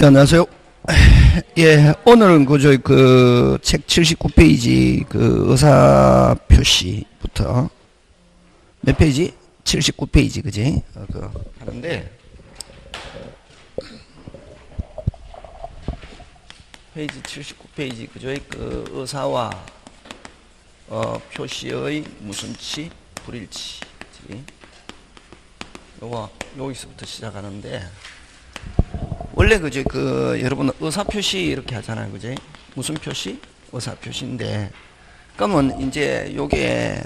네, 안녕하세요. 예, 오늘은 그 책 79페이지 그 의사 표시부터 몇 페이지? 79페이지, 그지? 하는데, 페이지 79페이지, 그죠? 그 의사와, 표시의 무슨치, 불일치. 그지? 여기서부터 시작하는데, 원래 그죠? 여러분 의사 표시 이렇게 하잖아요. 그죠? 무슨 표시? 의사 표시인데. 그러면 이제 요게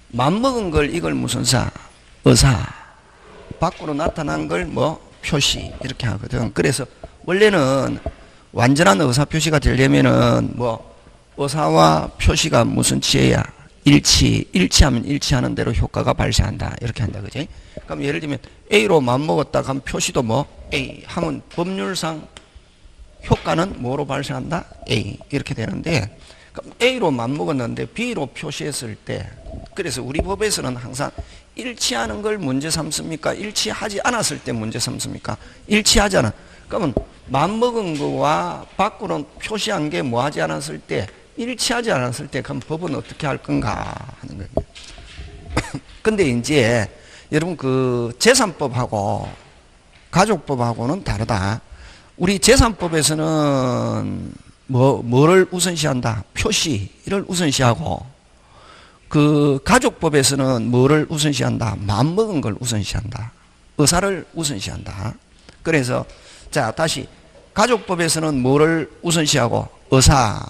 맘먹은 걸 이걸 무슨 사? 의사. 밖으로 나타난 걸 뭐? 표시. 이렇게 하거든. 그래서 원래는 완전한 의사 표시가 되려면은 뭐 의사와 표시가 무슨 치해야? 일치하면 일치하는 대로 효과가 발생한다. 이렇게 한다. 그지? 그럼 예를 들면 A로 맘먹었다 하면 표시도 뭐 A 하면 법률상 효과는 뭐로 발생한다? A. 이렇게 되는데 그럼 A로 맘먹었는데 B로 표시했을 때 그래서 우리 법에서는 항상 일치하는 걸 문제 삼습니까? 일치하지 않았을 때 문제 삼습니까? 일치하잖아. 그러면 맘먹은 거와 밖으로 표시한 게 뭐 하지 않았을 때 일치하지 않았을 때 그럼 법은 어떻게 할 건가 하는 거예요. 근데 이제 여러분 그 재산법하고 가족법하고는 다르다. 우리 재산법에서는 뭐를 우선시한다? 표시를 우선시하고 그 가족법에서는 뭐를 우선시한다? 마음먹은 걸 우선시한다. 의사를 우선시한다. 그래서 자 다시 가족법에서는 뭐를 우선시하고 의사,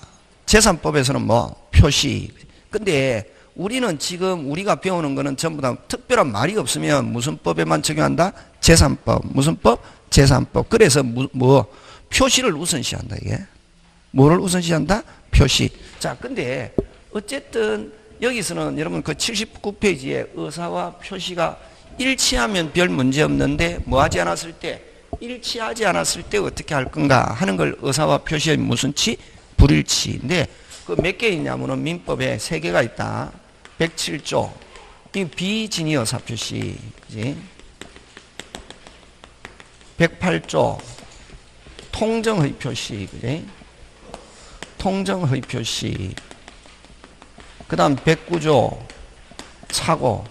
재산법에서는 뭐 표시. 근데 우리는 지금 우리가 배우는 거는 전부 다 특별한 말이 없으면 무슨 법에만 적용한다? 재산법. 무슨 법? 재산법. 그래서 뭐 표시를 우선시한다 이게. 뭐를 우선시한다? 표시. 자, 근데 어쨌든 여기서는 여러분 그 79페이지에 의사와 표시가 일치하면 별 문제 없는데 뭐 하지 않았을 때 일치하지 않았을 때 어떻게 할 건가 하는 걸 의사와 표시의 무슨 치? 불일치인데 그 몇 개 있냐면은 민법에 3개가 있다. 107조 이 비진의 의사 표시, 그지? 108조 통정의 표시, 그지? 통정의 표시. 그다음 109조 착오.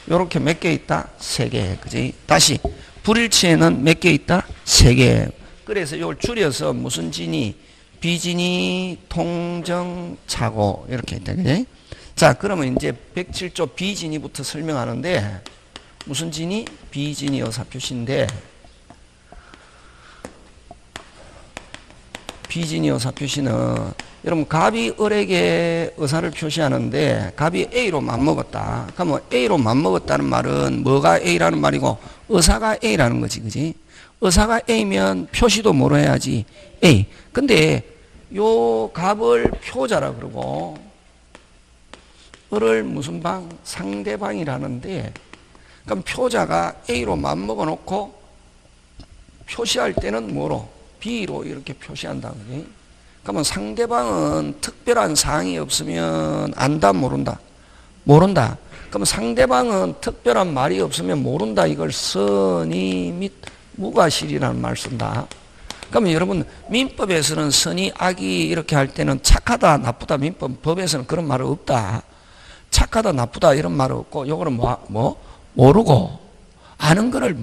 요렇게 몇 개 있다? 3개, 그지? 다시 불일치에는 몇 개 있다? 3개. 그래서 이걸 줄여서 무슨 진의? 비진의, 통정, 착오 이렇게 있다. 그지? 자, 그러면 이제 107조 비진의부터 설명하는데 무슨 진의? 비진의 의사 표시인데 비진의 의사 표시는 여러분 갑이 을에게 의사를 표시하는데 갑이 A로 맘먹었다. 그러면 A로 맘먹었다는 말은 뭐가 A라는 말이고 의사가 A라는 거지. 그지? 의사가 A면 표시도 뭐로 해야지? A. 근데 요 갑을 표자라 그러고 을을 무슨 방? 상대방이라는데 그럼 표자가 A로 맘먹어 놓고 표시할 때는 뭐로? B로 이렇게 표시한다. 그지? 그러면 상대방은 특별한 사항이 없으면 안다 모른다? 모른다. 그럼 상대방은 특별한 말이 없으면 모른다. 이걸 선의 및 무과실이라는 말 쓴다. 그러면 여러분 민법에서는 선의 악의 이렇게 할 때는 착하다 나쁘다 민법에서는 그런 말은 없다. 착하다 나쁘다 이런 말은 없고 요거는 모르고 아는 거를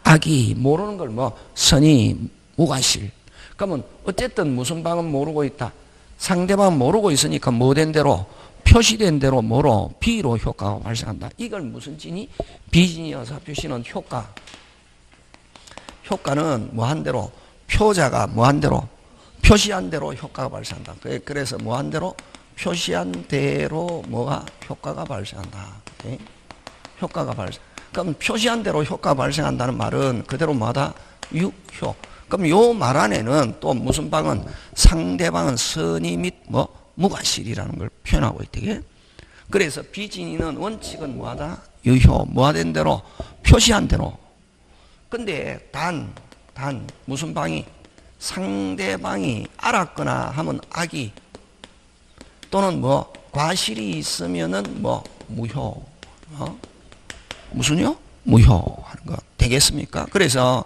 악의 모르는 걸 선의 무과실. 그러면 어쨌든 무슨 방은 모르고 있다. 상대방은 모르고 있으니까 뭐 된 대로 표시된 대로 뭐로 B로 효과가 발생한다. 이걸 무슨 진이? 비진의 의사 표시는 효과는 뭐한 대로 표자가 뭐한 대로 표시한 대로 효과가 발생한다. 그래서 뭐한 대로 표시한 대로 뭐가 효과가 발생한다. 네? 효과가 발생. 그럼 표시한 대로 효과가 발생한다는 말은 그대로 뭐다? 유효. 그럼 요 말 안에는 또 무슨 방은 상대방은 선의 및 무과실이라는 걸 표현하고 있대. 그래서 비진의는 원칙은 뭐하다? 유효. 뭐하된 대로? 표시한 대로. 근데 단 무슨 방이? 상대방이 알았거나 하면 악의 또는 과실이 있으면은 무효. 무슨요? 무효하는 거 되겠습니까? 그래서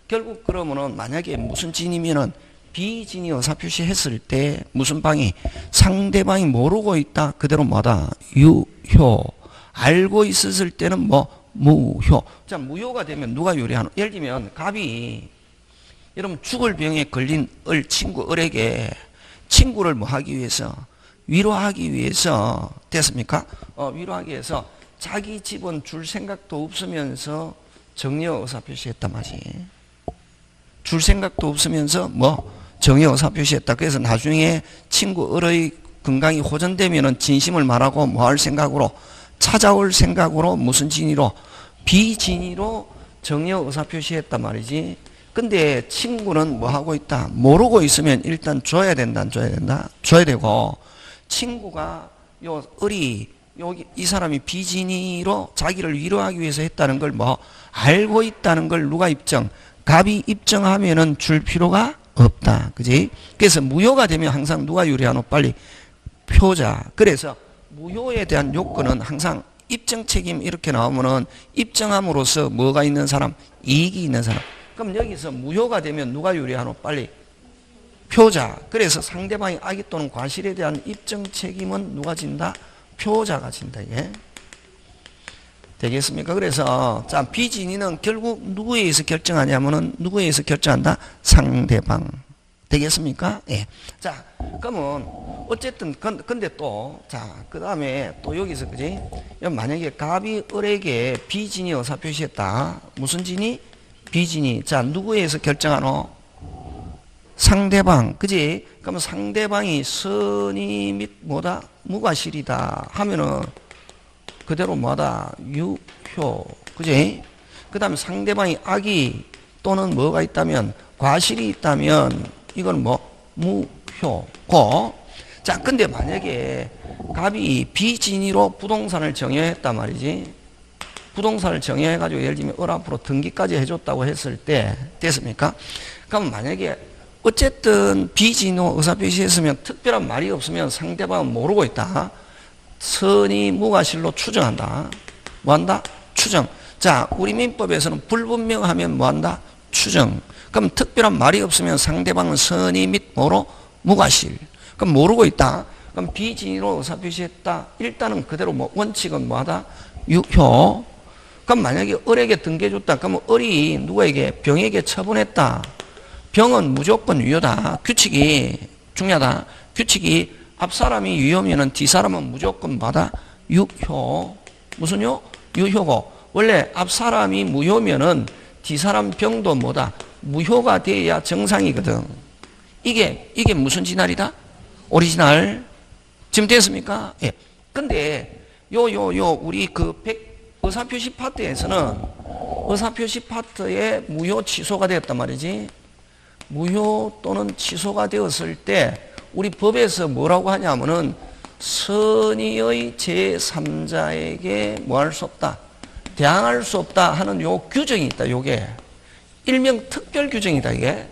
결국 그러면은 만약에 무슨 진이면은 비진이 의사표시 했을 때 무슨 방이 상대방이 모르고 있다 그대로 뭐다 유효 알고 있었을 때는 뭐 무효. 자 무효가 되면 누가 유리하노? 예를 들면 갑이 여러분 죽을 병에 걸린 친구 을에게 친구를 뭐 하기 위해서 위로하기 위해서 됐습니까? 위로하기 위해서 자기 집은 줄 생각도 없으면서 정려 의사표시했단 말이지. 줄 생각도 없으면서 뭐 정의 의사표시했다. 그래서 나중에 친구 을의 건강이 호전되면은 진심을 말하고 뭐 할 생각으로 찾아올 생각으로 무슨 진의로 비진의로 정의 의사표시했단 말이지. 근데 친구는 뭐 하고 있다 모르고 있으면 일단 줘야 된다 안 줘야 된다 줘야 되고 친구가 요 을이 여기 이 사람이 비진의로 자기를 위로하기 위해서 했다는 걸 뭐 알고 있다는 걸 누가 입증 갑이 입증하면은 줄 필요가 없다. 그지? 그래서 무효가 되면 항상 누가 유리하노? 빨리 표자. 그래서 무효에 대한 요건은 항상 입증 책임 이렇게 나오면은 입증함으로써 뭐가 있는 사람? 이익이 있는 사람. 그럼 여기서 무효가 되면 누가 유리하노? 빨리 표자. 그래서 상대방이 악의 또는 과실에 대한 입증 책임은 누가 진다? 표자가 진다. 이게. 되겠습니까? 그래서 자 비진이는 결국 누구에 의해서 결정하냐면은 누구에 의해서 결정한다? 상대방. 되겠습니까? 예. 자 그러면 어쨌든 근데 또 자 그다음에 또 여기서 그지? 만약에 갑이 을에게 비진이 의사표시했다. 무슨 진이? 비진이. 자 누구에 의해서 결정하노? 상대방. 그지? 그러면 상대방이 선의 및 뭐다? 무과실이다 하면은 그대로 뭐다? 유효. 그지? 그 다음에 상대방이 악이 또는 뭐가 있다면 과실이 있다면 이건 뭐 무효고. 자 근데 만약에 갑이 비진의로 부동산을 정여했단 말이지. 부동산을 정여해가지고 예를 들면 을 앞으로 등기까지 해줬다고 했을 때 됐습니까? 그럼 만약에 어쨌든 비진의로 의사표시했으면 특별한 말이 없으면 상대방은 모르고 있다. 선의 무과실로 추정한다. 뭐한다? 추정. 자 우리 민법에서는 불분명하면 뭐한다? 추정. 그럼 특별한 말이 없으면 상대방은 선의 및 뭐로? 무과실. 그럼 모르고 있다. 그럼 비진의로 의사표시했다. 일단은 그대로 뭐 원칙은 뭐하다? 유효. 그럼 만약에 을에게 등기해줬다. 그러면 을이 누구에게? 병에게 처분했다. 병은 무조건 유효다. 규칙이 중요하다. 규칙이 앞사람이 유효면은 뒷사람은 무조건 뭐다? 유효. 무슨요? 유효고. 원래 앞사람이 무효면은 뒷사람 병도 뭐다? 무효가 돼야 정상이거든. 이게 무슨 진할이다? 오리지널. 지금 됐습니까? 예. 근데 우리 의사표시 파트에서는 의사표시 파트에 무효 취소가 되었단 말이지. 무효 또는 취소가 되었을 때 우리 법에서 뭐라고 하냐면은 선의의 제3자에게 뭐 할 수 없다? 대항할 수 없다 하는 요 규정이 있다. 요게 일명 특별 규정이다. 이게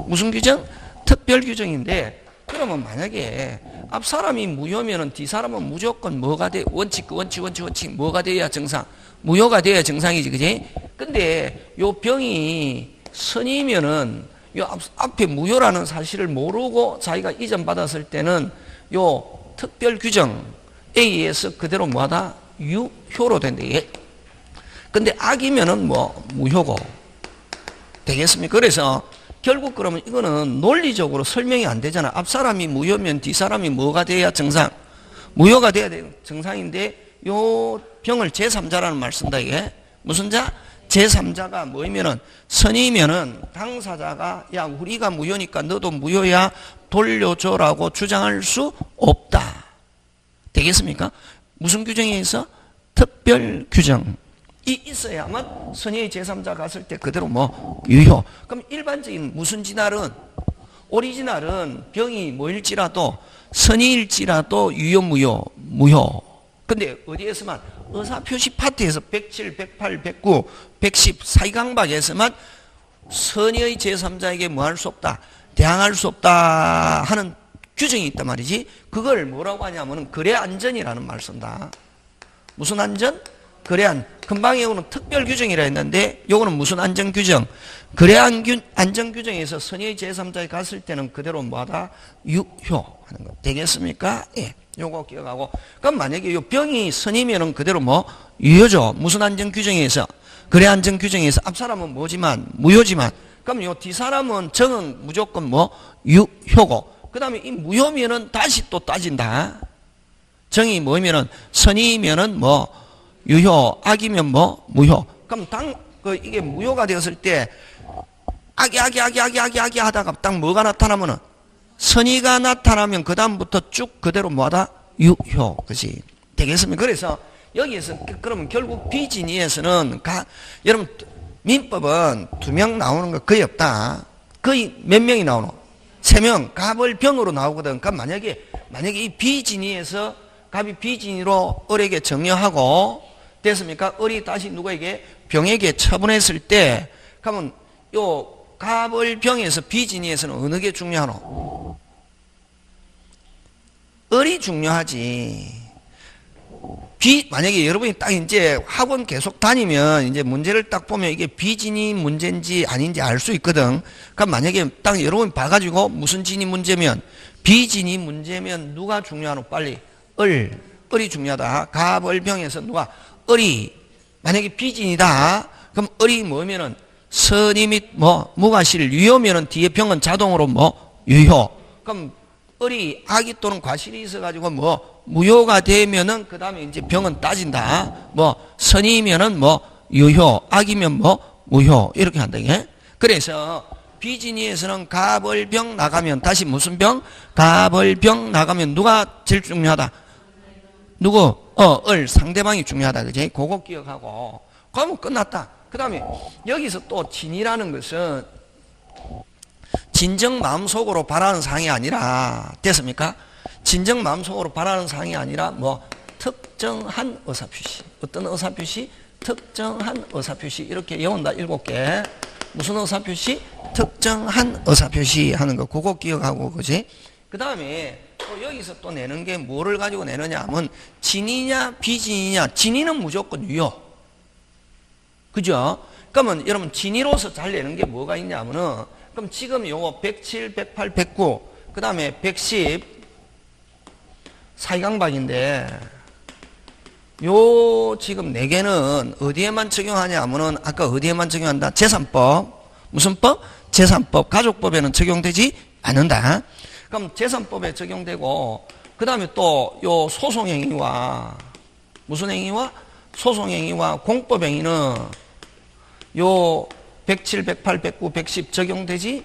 무슨 규정? 특별 규정인데 그러면 만약에 앞 사람이 무효면은 뒤 사람은 무조건 뭐가 돼? 원칙 뭐가 돼야 정상? 무효가 돼야 정상이지. 그지? 근데 요 병이 선이면은 요 앞에 무효라는 사실을 모르고 자기가 이전 받았을 때는 요 특별 규정에 의해서 그대로 뭐하다? 유효로 된다. 이게. 근데 악이면은 뭐 무효고. 되겠습니까? 그래서 결국 그러면 이거는 논리적으로 설명이 안 되잖아. 앞 사람이 무효면 뒤 사람이 뭐가 돼야 정상? 무효가 돼야 정상인데 요 병을 제3자라는 말 쓴다. 이게. 무슨 자? 제3자가 뭐이면은 선이면은 당사자가 야 우리가 무효니까 너도 무효야 돌려줘라고 주장할 수 없다. 되겠습니까? 무슨 규정에 의해서? 특별 규정. 이 있어야만 선의의 제3자 갔을 때 그대로 뭐 유효. 그럼 일반적인 무슨 진할은 오리지널은 병이 뭐일지라도 선의일지라도 유효 무효. 근데 어디에서만? 의사표시 파트에서 107, 108, 109, 110 사이강박에서만 선의의 제3자에게 뭐 할 수 없다? 대항할 수 없다 하는 규정이 있단 말이지. 그걸 뭐라고 하냐면 거래 안전이라는 말 쓴다. 무슨 안전? 거래안. 금방 요거는 특별 규정이라 했는데 요거는 무슨 안전 규정? 거래안 안전 규정에서 선의 제3자에 갔을 때는 그대로 뭐하다? 유효하는 거. 되겠습니까? 예. 요거 기억하고. 그럼 만약에 요 병이 선이면은 그대로 뭐? 유효죠. 무슨 안전 규정에서? 거래 안전 규정에서 앞 사람은 뭐지만 무효지만. 그럼 요 뒷사람은 정은 무조건 뭐? 유효고. 그 다음에 이 무효면은 다시 또 따진다. 정이 뭐면은 선이면은 뭐? 유효, 악이면 뭐? 무효. 그럼 이게 무효가 되었을 때, 악이 하다가 딱 뭐가 나타나면은, 선의가 나타나면 그다음부터 쭉 그대로 뭐하다? 유효. 그지? 되겠습니까? 그래서, 여기에서, 그러면 결국 비진이에서는, 여러분, 민법은 2명 나오는 거 거의 없다. 거의 몇 명이 나오노? 3명, 갑을 병으로 나오거든. 그러니까 만약에 이 비진이에서, 갑이 비진이로 을에게 정려하고, 됐습니까? 을이 다시 누구에게? 병에게 처분했을 때, 그러면 요 갑을 병에서 비진이에서는 어느 게 중요하노? 을이 중요하지. 만약에 여러분이 딱 이제 학원 계속 다니면 이제 문제를 딱 보면 이게 비진이 문제인지 아닌지 알 수 있거든. 그럼 만약에 딱 여러분이 봐가지고 무슨 진이 문제면, 비진이 문제면 누가 중요하노? 빨리. 을이 중요하다. 갑을 병에서 누가? 을이 만약에 비진이다. 그럼 을이 뭐면은 선이 및 뭐 무과실 유효면은 뒤에 병은 자동으로 뭐 유효. 그럼 을이 악이 또는 과실이 있어가지고 뭐 무효가 되면은 그 다음에 이제 병은 따진다. 뭐 선이면은 뭐 유효, 악이면 뭐 무효 이렇게 한다. 이게. 그래서 비진이에서는 갑을병 나가면 다시 무슨 병? 갑을병 나가면 누가 제일 중요하다? 누구? 을 상대방이 중요하다. 그지? 그거 기억하고. 그러면 끝났다. 그 다음에 여기서 또 진이라는 것은 진정 마음속으로 바라는 사항이 아니라 됐습니까? 진정 마음속으로 바라는 사항이 아니라 뭐 특정한 의사표시. 어떤 의사표시? 특정한 의사표시. 이렇게 외운다. 7개. 무슨 의사표시? 특정한 의사표시 하는 거. 그거 기억하고 그지? 그 다음에 또 여기서 또 내는 게 뭐를 가지고 내느냐 하면 진이냐 비진이냐. 진이는 무조건 유효. 그죠? 그러면 여러분 진이로서 잘 내는 게 뭐가 있냐 하면은 그럼 지금 요거 107, 108, 109 그 다음에 110 사이강박인데 요 지금 4개는 어디에만 적용하냐 하면은 아까 어디에만 적용한다? 재산법. 무슨 법? 재산법. 가족법에는 적용되지 않는다. 그럼 재산법에 적용되고 그 다음에 또 요 소송행위와 무슨 행위와? 소송행위와 공법행위는 요 107, 108, 109, 110 적용되지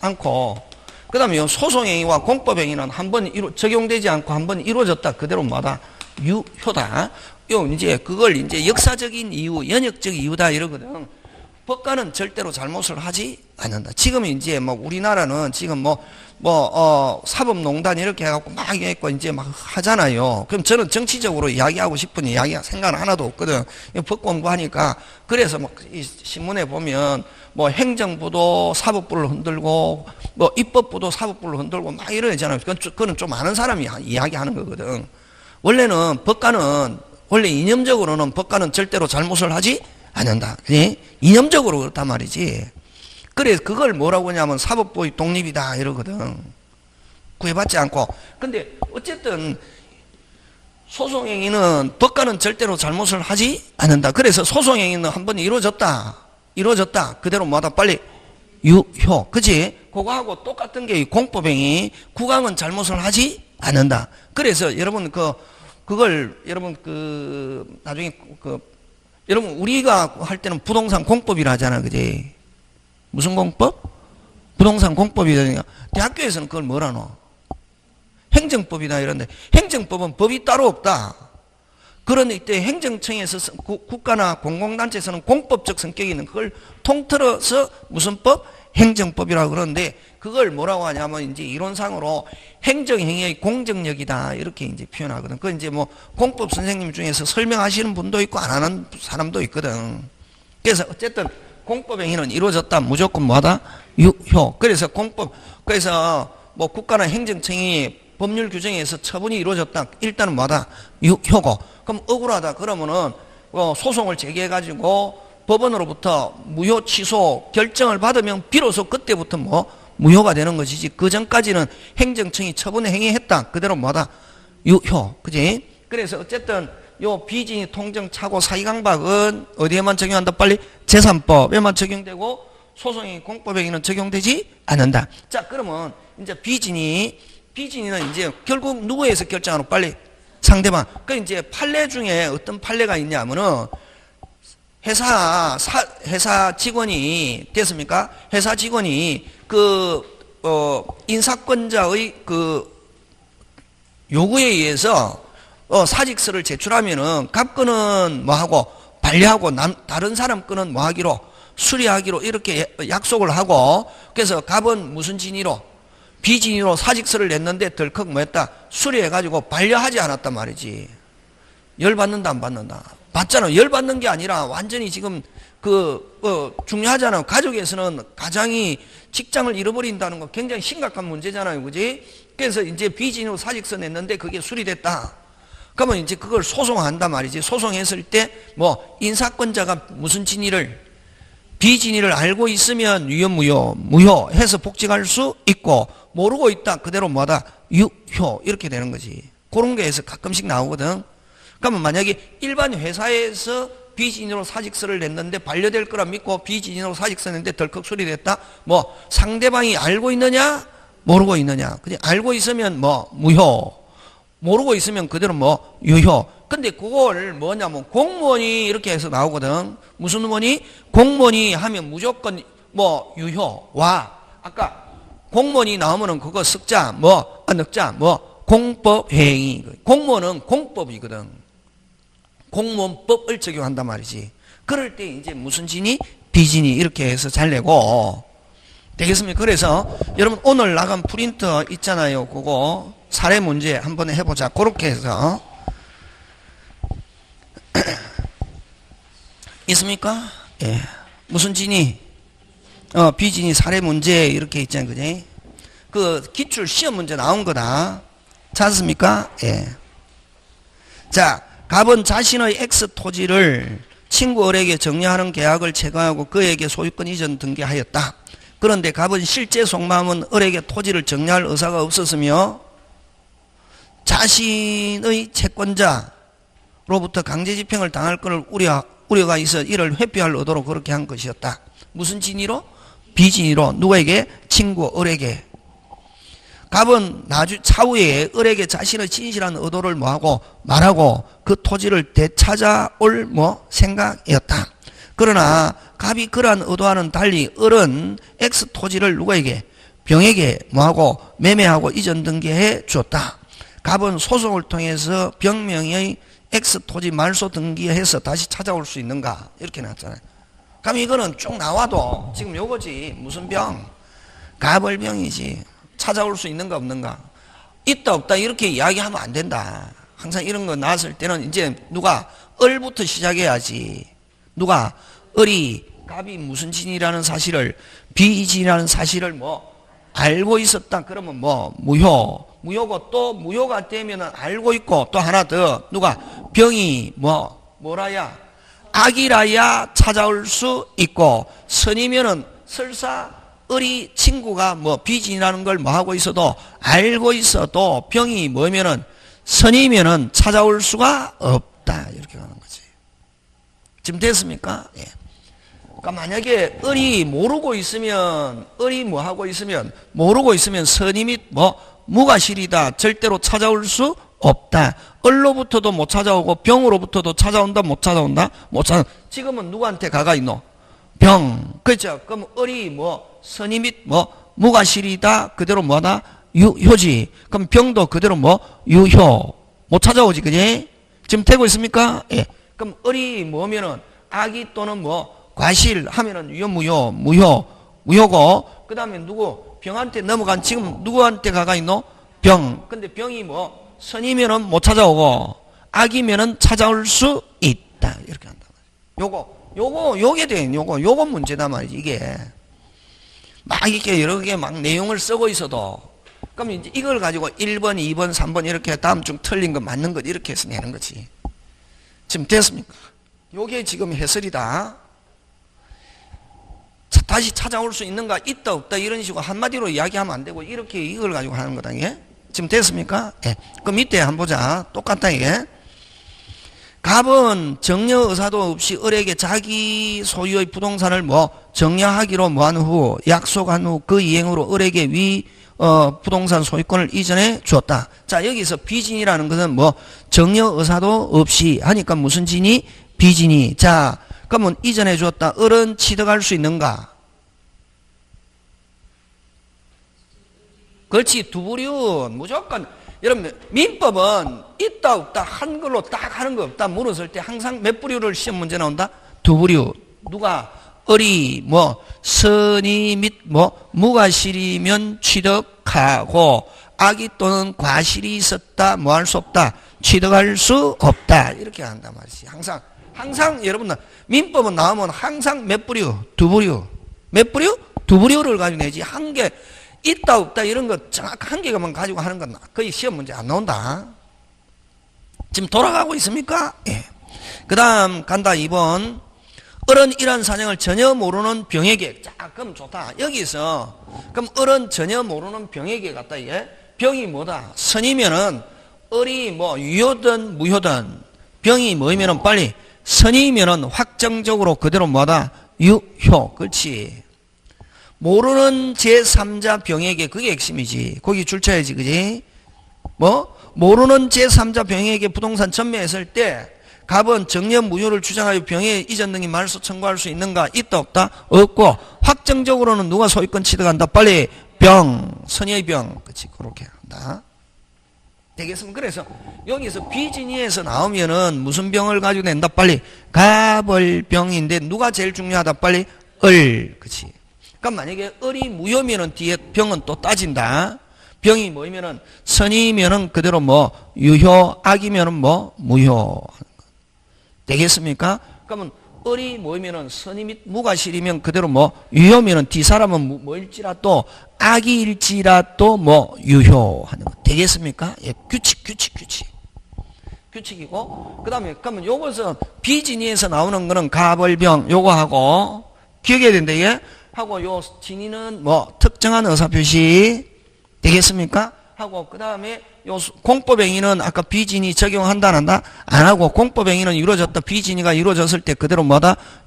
않고 그 다음에 요 소송행위와 공법행위는 한번 적용되지 않고 한번 이루어졌다. 그대로 뭐다? 유효다. 요 이제 그걸 이제 역사적인 이유, 연역적 이유다 이러거든. 법관은 절대로 잘못을 하지 않는다. 지금 이제 뭐 우리나라는 지금 사법농단 이렇게 해갖고 막 했고 이제 막 하잖아요. 그럼 저는 정치적으로 이야기하고 싶은 이야기가 생각 하나도 없거든. 법 공부하니까. 그래서 막 이 신문에 보면 뭐 행정부도 사법부를 흔들고 뭐 입법부도 사법부를 흔들고 막 이러잖아요. 그건 좀 아는 사람이 이야기하는 거거든. 원래는 법관은 원래 이념적으로는 법관은 절대로 잘못을 하지 않는다. 그지? 이념적으로 그렇단 말이지. 그래 그걸 뭐라고 하냐면 사법부의 독립이다 이러거든. 구애받지 않고. 근데 어쨌든 소송행위는 법관은 절대로 잘못을 하지 않는다. 그래서 소송행위는 한번 이루어졌다. 그대로 뭐하다 빨리 유효. 그지? 그거하고 똑같은 게 공법행위. 국왕은 잘못을 하지 않는다. 그래서 여러분 그걸 여러분 나중에 여러분 우리가 할 때는 부동산 공법이라 하잖아. 그지? 무슨 공법? 부동산 공법이라니까. 대학교에서는 그걸 뭐라노? 행정법이다 이런데 행정법은 법이 따로 없다. 그런 이때 행정청에서 국가나 공공단체에서는 공법적 성격이 있는 그걸 통틀어서 무슨 법? 행정법이라고 그러는데 그걸 뭐라고 하냐면 이제 이론상으로 행정행위의 공정력이다 이렇게 이제 표현하거든. 그 이제 뭐 공법 선생님 중에서 설명하시는 분도 있고 안 하는 사람도 있거든. 그래서 어쨌든 공법행위는 이루어졌다. 무조건 뭐하다? 유효. 그래서 그래서 뭐 국가나 행정청이 법률 규정에서 처분이 이루어졌다. 일단은 뭐하다? 유효고. 그럼 억울하다. 그러면은 소송을 제기해가지고 법원으로부터 무효 취소 결정을 받으면 비로소 그때부터 뭐 무효가 되는 것이지, 그 전까지는 행정청이 처분에 행위했다 그대로 뭐다 유효. 그지? 그래서 어쨌든 요 비진이 통정 착오 사기강박은 어디에만 적용한다? 빨리 재산법에만 적용되고 소송이 공법에는 적용되지 않는다. 자, 그러면 이제 비진이는 이제 결국 누구에서 결정하노? 빨리 상대방. 그 이제 판례 중에 어떤 판례가 있냐면은 회사 직원이 됐습니까? 회사 직원이 인사권자의 요구에 의해서 사직서를 제출하면은 갑건은 뭐 하고 반려하고 다른 사람 건은 뭐 하기로 수리하기로 이렇게 약속을 하고, 그래서 갑은 무슨 진위로 비진위로 사직서를 냈는데 덜컥 뭐 했다? 수리해가지고 반려하지 않았단 말이지. 열받는다 안 받는다? 받잖아. 열받는 게 아니라 완전히 지금 중요하잖아요. 가족에서는 가장이 직장을 잃어버린다는 거 굉장히 심각한 문제잖아요. 그지? 그래서 이제 비진위로 사직서 냈는데 그게 수리됐다. 그러면 이제 그걸 소송한단 말이지. 소송했을 때 뭐 인사권자가 무슨 진위를 비진위를 알고 있으면 유효 무효 해서 복직할 수 있고, 모르고 있다 그대로 뭐다 유효 이렇게 되는 거지. 그런 게에서 가끔씩 나오거든. 그러면 만약에 일반 회사에서 비진위로 사직서를 냈는데 반려될 거라 믿고 비진위로 사직서 냈는데 덜컥 수리됐다. 뭐 상대방이 알고 있느냐 모르고 있느냐. 그냥 알고 있으면 뭐 무효, 모르고 있으면 그대로 뭐 유효. 근데 그걸 뭐냐면 공무원이 이렇게 해서 나오거든. 무슨 원이? 공무원이 하면 무조건 뭐 유효와, 아까 공무원이 나오면은 그거 쓱자 뭐 늑자 뭐 공법행위. 공무원은 공법이거든. 공무원법을 적용한단 말이지. 그럴 때 이제 무슨 진이? 비진이 이렇게 해서 잘 내고 되겠습니까? 그래서 여러분 오늘 나간 프린터 있잖아요. 그거 사례 문제 한번 해보자. 그렇게 해서 있습니까? 예. 무슨 진이? 비진이 사례 문제 이렇게 있잖아요. 그지? 그 기출 시험 문제 나온 거다. 찾았습니까? 예. 자, 갑은 자신의 X 토지를 친구 을에게 정리하는 계약을 체결하고 그에게 소유권 이전 등기하였다. 그런데 갑은 실제 속마음은 을에게 토지를 정리할 의사가 없었으며 자신의 채권자로부터 강제집행을 당할 것을 우려가 있어 이를 회피할 의도로 그렇게 한 것이었다. 무슨 진위로? 비진위로. 누구에게? 친구 을에게. 갑은 차후에 을에게 자신의 진실한 의도를 뭐하고 말하고 그 토지를 되찾아올 생각이었다. 그러나 갑이 그러한 의도와는 달리 을은 X 토지를 누구에게? 병에게 뭐하고 매매하고 이전 등기해 주었다. 갑은 소송을 통해서 병명의 X 토지 말소 등기해서 다시 찾아올 수 있는가? 이렇게 나왔잖아요. 그럼 이거는 쭉 나와도 지금 요거지. 무슨 병? 갑을병이지. 찾아올 수 있는가 없는가? 있다 없다 이렇게 이야기하면 안 된다. 항상 이런 거 나왔을 때는 이제 누가? 을부터 시작해야지. 누가? 을이 갑이 무슨 진이라는 사실을, 비진이라는 사실을 알고 있었다. 그러면 무효고, 또 무효가 되면 알고 있고, 또 하나 더 누가? 병이 뭐라야? 악이라야 찾아올 수 있고, 선이면은 설사 을이 친구가 비진이라는 걸 하고 있어도 알고 있어도 병이 뭐면은 선이면은 찾아올 수가 없다. 이렇게 가는 거지. 지금 됐습니까? 예. 그러니까 만약에 을이 모르고 있으면, 모르고 있으면 선이 및 무과실이다. 절대로 찾아올 수 없다. 을로부터도 못 찾아오고 병으로부터도 찾아온다. 못 찾아온다. 지금은 누구한테 가가 있노? 병. 그렇죠. 그럼 을이 선이 및 무과실이다. 그대로 뭐다? 유효지. 그럼 병도 그대로 유효. 못 찾아오지. 그지? 지금 되고 있습니까? 예. 그럼 을이 뭐면은 악이 또는 과실 하면은 무효고, 그 다음에 누구? 병한테 넘어간, 지금 누구한테 가가 있노? 병. 근데 병이 선이면은 못 찾아오고, 악이면은 찾아올 수 있다. 이렇게 한다. 요게 돼. 요거 문제다 말이지, 이게. 막 이렇게 여러 개 내용을 쓰고 있어도, 그럼 이제 이걸 가지고 1번, 2번, 3번 이렇게 다음 중 틀린 거 맞는 것 이렇게 해서 내는 거지. 지금 됐습니까? 요게 지금 해설이다. 자, 다시 찾아올 수 있는가, 있다, 없다, 이런 식으로 한마디로 이야기하면 안 되고, 이렇게 이걸 가지고 하는 거다, 이게. 지금 됐습니까? 예. 그 밑에 한번 보자. 똑같다, 이게. 갑은 정려 의사도 없이 을에게 자기 소유의 부동산을 정려하기로 뭐한 후, 약속한 후 그 이행으로 을에게 부동산 소유권을 이전해 주었다. 자, 여기서 비진이라는 것은 정려 의사도 없이 하니까 무슨 진이? 비진이. 자, 그러면 이전해 주었다. 을은 취득할 수 있는가? 그렇지. 두부륜. 무조건. 여러분, 민법은 있다, 없다, 한글로 딱 하는 거 없다 물었을 때 항상 몇 부류를 시험 문제 나온다? 두부류. 누가? 을이 선이 및 무과실이면 취득하고, 악이 또는 과실이 있었다, 할 수 없다, 취득할 수 없다. 이렇게 한단 말이지. 항상 여러분들 민법은 나오면 항상 몇 부류? 두부류. 몇 부류? 두부류를 가지고 내지. 한 개 있다 없다 이런 거 정확 한 개만 가지고 하는 건 거의 시험 문제 안 나온다. 지금 돌아가고 있습니까? 예. 그 다음 간다. 2번. 을은 이런 사정을 전혀 모르는 병에게. 자, 그럼 좋다. 여기서 그럼 을은 전혀 모르는 병에게 갔다. 예? 병이 뭐다? 선이면은 을이 유효든 무효든 병이 뭐이면은 빨리 선이면은 확정적으로 그대로 뭐다? 유효. 그렇지. 모르는 제3자 병에게, 그게 핵심이지. 거기 줄쳐야지, 그지? 모르는 제3자 병에게 부동산 전매했을 때 갑은 정려 무효를 주장하여 병의 이전 등의 말소 청구할 수 있는가? 있다 없다? 없고, 확정적으로는 누가 소유권 취득한다? 빨리 병, 선의의 병. 그렇지, 그렇게 한다. 되겠습니까? 그래서 여기서 비진이에서 나오면은 무슨 병을 가지고 낸다? 빨리 갑을병인데 누가 제일 중요하다? 빨리 을. 그렇지. 그러니까 만약에 을이 무효면은 뒤에 병은 또 따진다. 병이 뭐이면은 선이면은 그대로 유효, 악이면은 무효. 되겠습니까? 그러면 을이 뭐이면은 선이 및 무과실이면 그대로 유효면은 뒤 사람은 뭐일지라도 악이일지라도 유효하는 거. 되겠습니까? 예, 규칙이고. 그 다음에 그러면 요것은 비진이에서 나오는 거는 갑을병 요거 하고 기억해야 된다. 예? 하고 요 진이는 특정한 의사표시. 되겠습니까? 하고 그 다음에 요 공법행위는 아까 비진이 적용한다 안 한다? 안 하고 공법행위는 이루어졌다. 비진이가 이루어졌을 때 그대로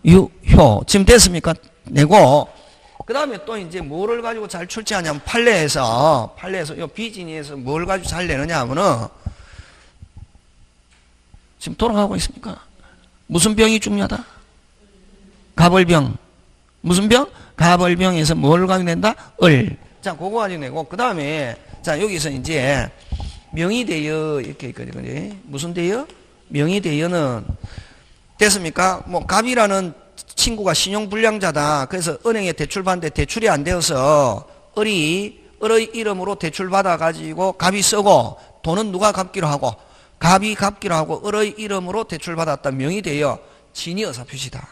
유효. 지금 됐습니까? 내고 그 다음에 또 이제 뭐를 가지고 잘 출제하냐면 판례에서 요 비진이에서 뭘 가지고 잘 내느냐 하면은 지금 돌아가고 있습니까? 무슨 병이 중요하다? 갑을병. 무슨 병? 갑을병에서 뭘 가지고 낸다? 을. 자, 그거 가지고 내고, 그 다음에, 자, 여기서 이제, 명의대여, 이렇게 있거든요. 무슨 대여? 명의대여는, 됐습니까? 갑이라는 친구가 신용불량자다. 그래서 은행에 대출 받는데 대출이 안 되어서, 을의 이름으로 대출 받아가지고, 갑이 쓰고, 돈은 누가 갚기로 하고, 갑이 갚기로 하고, 을의 이름으로 대출 받았다. 명의대여, 진위 의사표시다.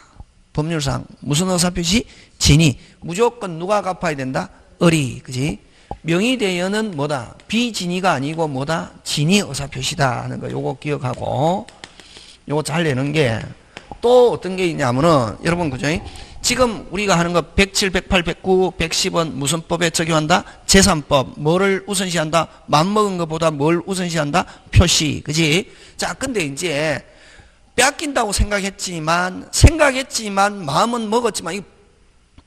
법률상 무슨 의사표시? 진위. 무조건 누가 갚아야 된다? 을이. 그지? 명의대여는 뭐다? 비진위가 아니고 뭐다? 진위 의사표시다 하는 거 요거 기억하고 요거 잘 내는 게 또 어떤 게 있냐면은 여러분 그죠? 지금 우리가 하는 거 107, 108, 109, 110은 무슨 법에 적용한다? 제3법. 뭐를 우선시한다? 맘먹은 것보다 뭘 우선시한다? 표시. 그지? 자, 근데 이제 뺏긴다고 생각했지만 마음은 먹었지만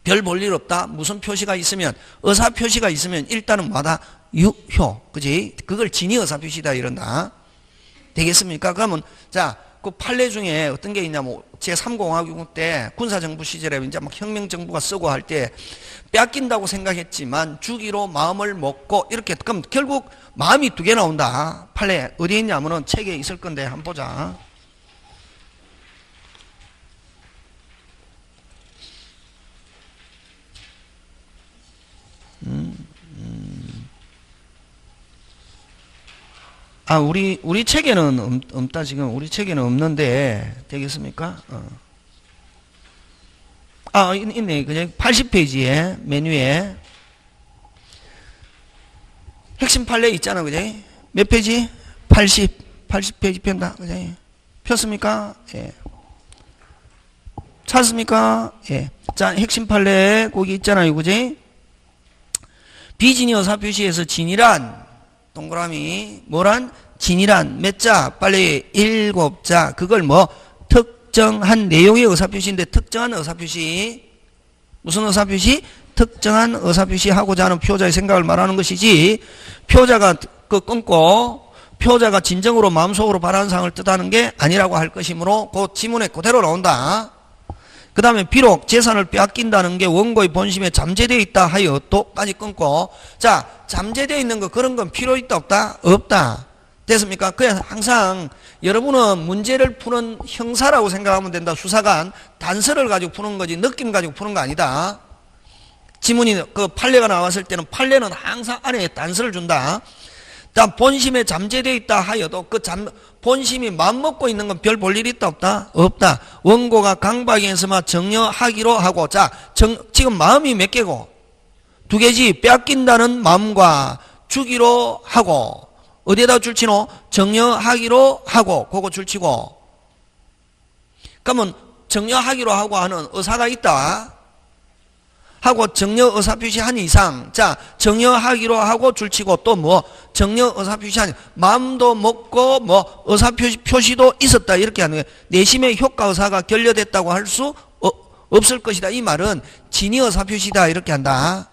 별 볼 일 없다. 무슨 표시가 있으면 의사 표시가 있으면 일단은 뭐다? 유효. 그지? 그걸 진위 의사 표시다 이런다. 되겠습니까? 그러면 자, 그 판례 중에 어떤 게 있냐면 제3공화국 때 군사정부 시절에 이제 막 혁명정부가 쓰고 할 때 뺏긴다고 생각했지만 주기로 마음을 먹고 이렇게 그럼 결국 마음이 두 개 나온다. 판례 어디에 있냐면은 책에 있을 건데 한번 보자. 아, 우리 책에는 없다, 지금. 우리 책에는 없는데, 되겠습니까? 아, 있네. 그냥 80페이지에, 메뉴에. 핵심 판례 있잖아, 그지? 몇 페이지? 80페이지 편다, 그지? 폈습니까? 예. 찾습니까? 예. 자, 핵심 판례 거기 있잖아요. 그지? 비진이 의사표시에서 진이란 동그라미 뭐란? 진이란 몇 자? 빨리 7자. 그걸 뭐 특정한 내용의 의사표시인데 특정한 의사표시 무슨 의사표시? 특정한 의사표시 하고자 하는 표자의 생각을 말하는 것이지 표자가 그 끊고 표자가 진정으로 마음속으로 바라는 사항을 뜻하는 게 아니라고 할 것이므로 그 지문에 그대로 나온다. 그 다음에 비록 재산을 빼앗긴다는 게 원고의 본심에 잠재되어 있다 하여 또까지 끊고 자 잠재되어 있는 거 그런 건 필요 있다 없다? 없다. 됐습니까? 그냥 항상 여러분은 문제를 푸는 형사라고 생각하면 된다. 수사관 단서를 가지고 푸는 거지 느낌 가지고 푸는 거 아니다. 지문이 그 판례가 나왔을 때는 판례는 항상 안에 단서를 준다. 본심에 잠재되어 있다 하여도 그 본심이 마음먹고 있는 건 별 볼 일 있다 없다? 없다. 원고가 강박에서만 정려하기로 하고 자 지금 마음이 몇 개고? 2개지. 빼앗긴다는 마음과 주기로 하고 어디에다 줄치노? 정려하기로 하고 그거 줄치고 그러면 정려하기로 하고 하는 의사가 있다 하고 정려 의사표시 한 이상 자 정려하기로 하고 줄치고 또 뭐 정려 의사표시 한 마음도 먹고 뭐 의사표시도 있었다 이렇게 하는 거예요. 내심의 효과 의사가 결여됐다고 할 수 없을 것이다. 이 말은 진의 의사표시다 이렇게 한다.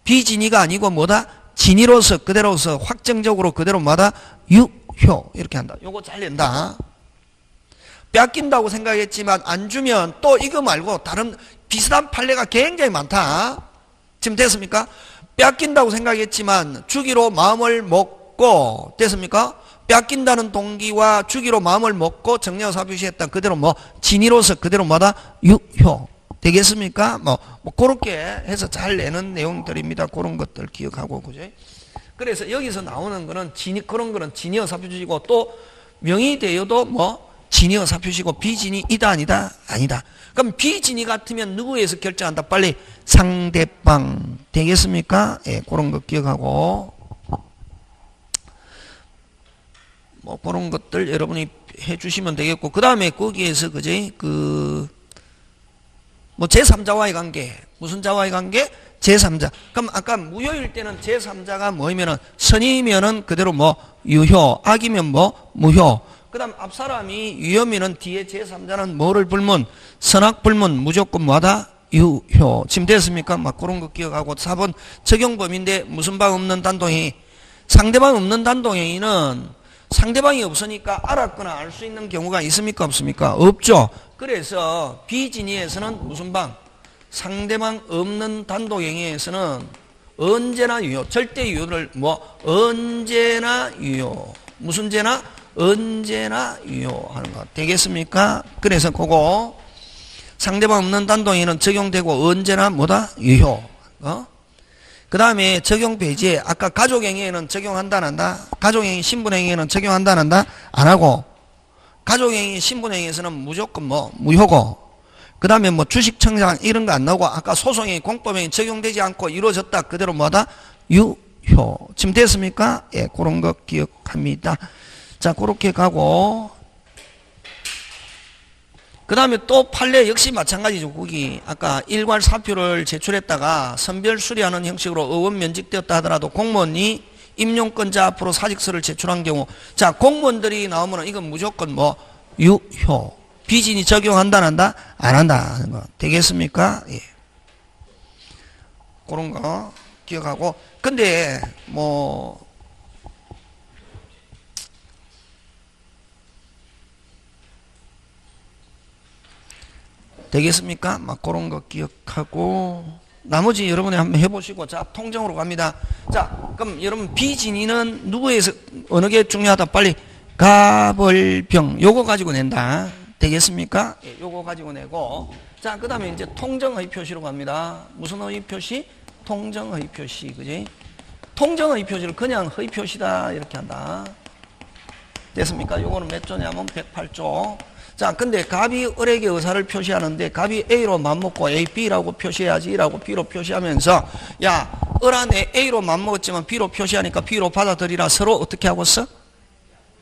비진의가 아니고 뭐다? 진의로서 그대로서 확정적으로 그대로 뭐다? 유효 이렇게 한다. 요거 잘 낸다. 뺏긴다고 생각했지만 안 주면 또 이거 말고 다른 비슷한 판례가 굉장히 많다. 지금 됐습니까? 뺏긴다고 생각했지만 주기로 마음을 먹고 됐습니까? 뺏긴다는 동기와 주기로 마음을 먹고 정려사표시했다. 그대로 뭐 진의로서 그대로 뭐다? 유효 되겠습니까? 뭐 그렇게 해서 잘 내는 내용들입니다. 그런 것들 기억하고 그죠? 그래서 여기서 나오는 거는 그런 거는 진의 의사표시고 또 명의되어도 뭐 진의 의사표시고 비진의이다 아니다? 아니다. 그럼 비진의 같으면 누구에서 결정한다? 빨리 상대방 되겠습니까? 예, 그런 거 기억하고 뭐 그런 것들 여러분이 해주시면 되겠고 그 다음에 거기에서 그지 뭐 제3자와의 관계 무슨 자와의 관계? 제3자. 그럼 아까 무효일 때는 제3자가 뭐이면은 선이면은 그대로 뭐 유효, 악이면 뭐 무효. 그 다음 앞사람이 유효면은 뒤에 제3자는 뭐를 불문? 선악불문 무조건 뭐하다? 유효. 지금 됐습니까? 막 그런 거 기억하고 4번 적용범인데 무슨 방 없는 단독행위. 상대방 없는 단독행위는 상대방이 없으니까 알았거나 알 수 있는 경우가 있습니까? 없습니까? 없죠. 그래서 비진의에서는 무슨 방? 상대방 없는 단독행위에서는 언제나 유효. 절대 유효를 뭐 언제나 유효. 무슨 죄나? 언제나 유효하는 것 되겠습니까? 그래서 그거 상대방 없는 단독행위는 적용되고 언제나 뭐다? 유효. 그 다음에 적용 배제 아까 가족행위에는 적용한다 안 한다? 가족행위 신분행위에는 적용한다 안 한다? 안 하고 가족행위 신분행위에서는 무조건 뭐 무효고 그 다음에 뭐 주식청산 이런 거 안 나오고 아까 소송행위 공법행위 적용되지 않고 이루어졌다 그대로 뭐다? 유효. 지금 됐습니까? 예, 그런 거 기억합니다. 자, 그렇게 가고 그 다음에 또 판례 역시 마찬가지죠. 거기 아까 일괄 사표를 제출했다가 선별 수리하는 형식으로 의원 면직되었다 하더라도 공무원이 임용권자 앞으로 사직서를 제출한 경우 자 공무원들이 나오면 이건 무조건 뭐 유효. 비진이 적용한다 안 한다? 안 한다 하는 거 되겠습니까? 예. 그런 거 기억하고 근데 뭐 되겠습니까? 막 그런 거 기억하고 나머지 여러분이 한번 해보시고 자 통정으로 갑니다. 자 그럼 여러분 비진의는 누구에서 어느 게 중요하다? 빨리 가벌병 요거 가지고 낸다. 되겠습니까? 예, 요거 가지고 내고 자 그 다음에 이제 통정의 표시로 갑니다. 무슨 의 표시? 통정의 표시 그지? 통정의 표시를 그냥 의 표시다 이렇게 한다. 됐습니까? 요거는 몇 조냐면 108조. 자, 근데 갑이 을에게 의사를 표시하는데 갑이 A로 맘먹고 A, B라고 표시해야지 라고 B로 표시하면서 야, 을한테 A로 맘먹었지만 B로 표시하니까 B로 받아들이라 서로 어떻게 하고 써?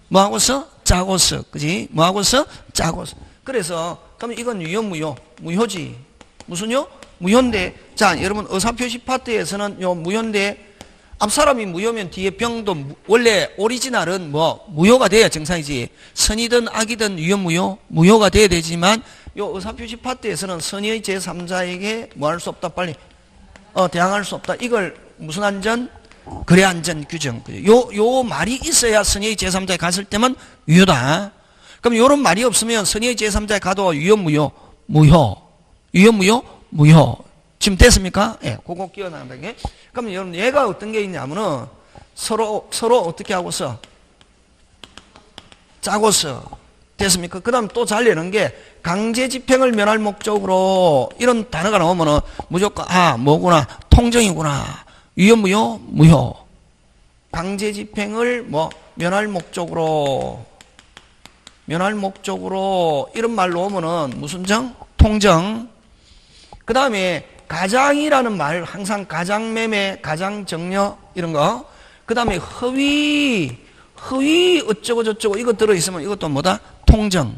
뭐 하고 써? 짜고 써. 그지? 뭐 하고 써? 짜고 써. 그래서 그럼 이건 유효 무효? 무효지. 무슨요? 무효인데, 자 여러분 의사표시 파트에서는 요 무효인데 앞사람이 무효면 뒤에 병도 원래 오리지널은 뭐 무효가 돼야 정상이지. 선이든 악이든 유효 무효? 무효가 돼야 되지만 요 의사표시 파트에서는 선의의 제3자에게 뭐 할 수 없다 빨리 대항할 수 없다. 이걸 무슨 안전? 거래 안전 규정. 요 말이 있어야 선의의 제3자에 갔을 때만 유효다. 그럼 요런 말이 없으면 선의의 제3자에 가도 유효 무효? 무효. 유효 무효? 무효. 지금 됐습니까? 예, 그거 끼워나간다. 그럼 여러분, 얘가 어떤 게 있냐면은 서로 어떻게 하고서 짜고서 됐습니까? 그 다음 또 잘 내는 게 강제 집행을 면할 목적으로 이런 단어가 나오면은 무조건, 뭐구나. 통정이구나. 유효, 무효? 무효. 강제 집행을 면할 목적으로 이런 말로 오면은 무슨 정? 통정. 그 다음에 가장이라는 말, 항상 가장매매, 가장정려, 이런 거. 그 다음에 허위 어쩌고저쩌고 이거 들어있으면 이것도 뭐다? 통정.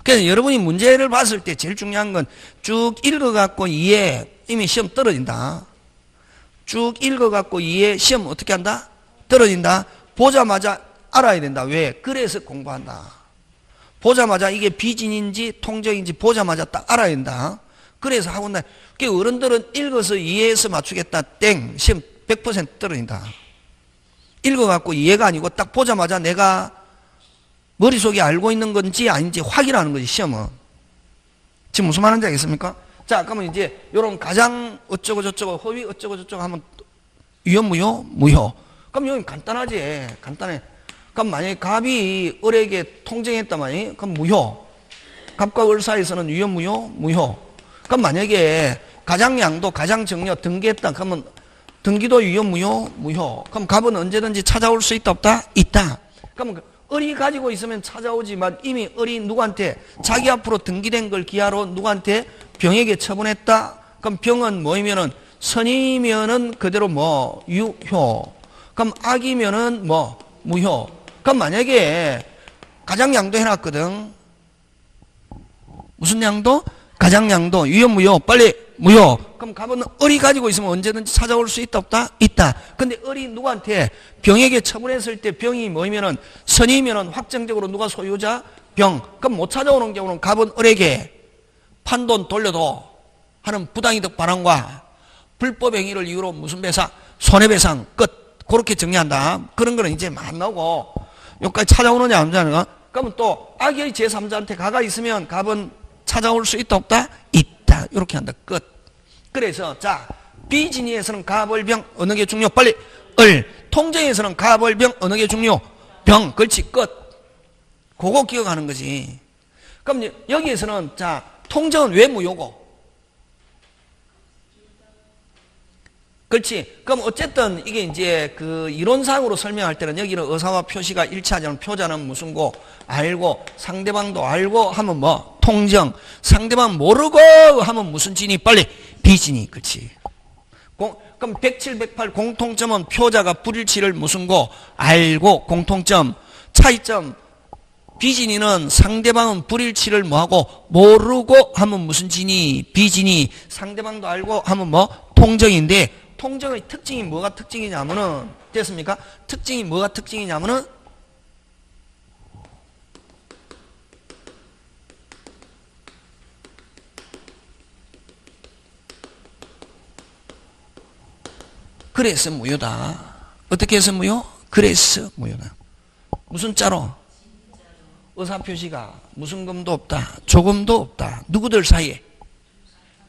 그래서 여러분이 문제를 봤을 때 제일 중요한 건 쭉 읽어갖고 이해, 이미 시험 떨어진다. 쭉 읽어갖고 이해, 시험 어떻게 한다? 떨어진다. 보자마자 알아야 된다. 왜? 그래서 공부한다. 보자마자 이게 비진인지 통정인지 보자마자 딱 알아야 된다. 그래서 학원날, 어른들은 읽어서 이해해서 맞추겠다. 땡. 시험 100% 떨어진다. 읽어갖고 이해가 아니고 딱 보자마자 내가 머릿속에 알고 있는 건지 아닌지 확인하는 거지, 시험은. 지금 무슨 말인지 알겠습니까? 자, 그러면 이제, 요런 가장 어쩌고저쩌고, 허위 어쩌고저쩌고 하면, 유효, 무효? 무효. 그럼 여기 간단하지. 간단해. 그럼 만약에 갑이 을에게 통정했다면, 그럼 무효. 갑과 을 사이에서는 유효, 무효? 무효. 그럼 만약에 가장양도, 가장정려 등기했다. 그러면 등기도 유효, 무효? 무효. 그럼 갑은 언제든지 찾아올 수 있다, 없다? 있다. 그럼 을이 가지고 있으면 찾아오지만 이미 을이 누구한테 자기 앞으로 등기된 걸 기하로 누구한테 병에게 처분했다. 그럼 병은 뭐이면은 선이면은 그대로 유효. 그럼 악이면은 무효. 그럼 만약에 가장양도 해놨거든. 무슨 양도? 가장양도. 유효, 무효. 빨리 무효. 그럼 갑은 을이 가지고 있으면 언제든지 찾아올 수 있다, 없다? 있다. 근데 을이 누구한테 병에게 처분했을 때 병이 뭐이면은 선이면은 확정적으로 누가 소유자? 병. 그럼 못 찾아오는 경우는 갑은 을에게 판돈 돌려도 하는 부당이득 반환과 불법 행위를 이유로 무슨 배상? 손해배상 끝. 그렇게 정리한다. 그런 거는 이제 안 나오고 여기까지 찾아오느냐 안 오느냐. 그러면 또 악의 제3자한테 가가 있으면 갑은 찾아올 수 있다, 없다? 있다. 이렇게 한다. 끝. 그래서 자, 비진이에서는 가벌병 어느 게 중요? 빨리 을. 통정에서는 가벌병 어느 게 중요? 병. 그렇지. 끝. 그거 기억하는 거지. 그럼 여기에서는 자, 통정은 왜 무효고? 그렇지. 그럼 어쨌든 이게 이제 그 이론상으로 설명할 때는 여기는 의사와 표시가 일치하지 표자는 무슨 고 알고 상대방도 알고 하면 통정. 상대방 모르고 하면 무슨 진이? 빨리 비진이. 그렇지. 그럼 107, 108 공통점은 표자가 불일치를 무슨 고 알고 공통점. 차이점. 비진이는 상대방은 불일치를 뭐하고 모르고 하면 무슨 진이? 비진이. 상대방도 알고 하면 통정인데 통정의 특징이 뭐가 특징이냐면은 됐습니까? 특징이 뭐가 특징이냐면은 그래서 무효다. 어떻게 해서 무효? 그래서 무효다. 무슨 자로? 의사표시가 무슨 금도 없다. 조금도 없다. 누구들 사이에?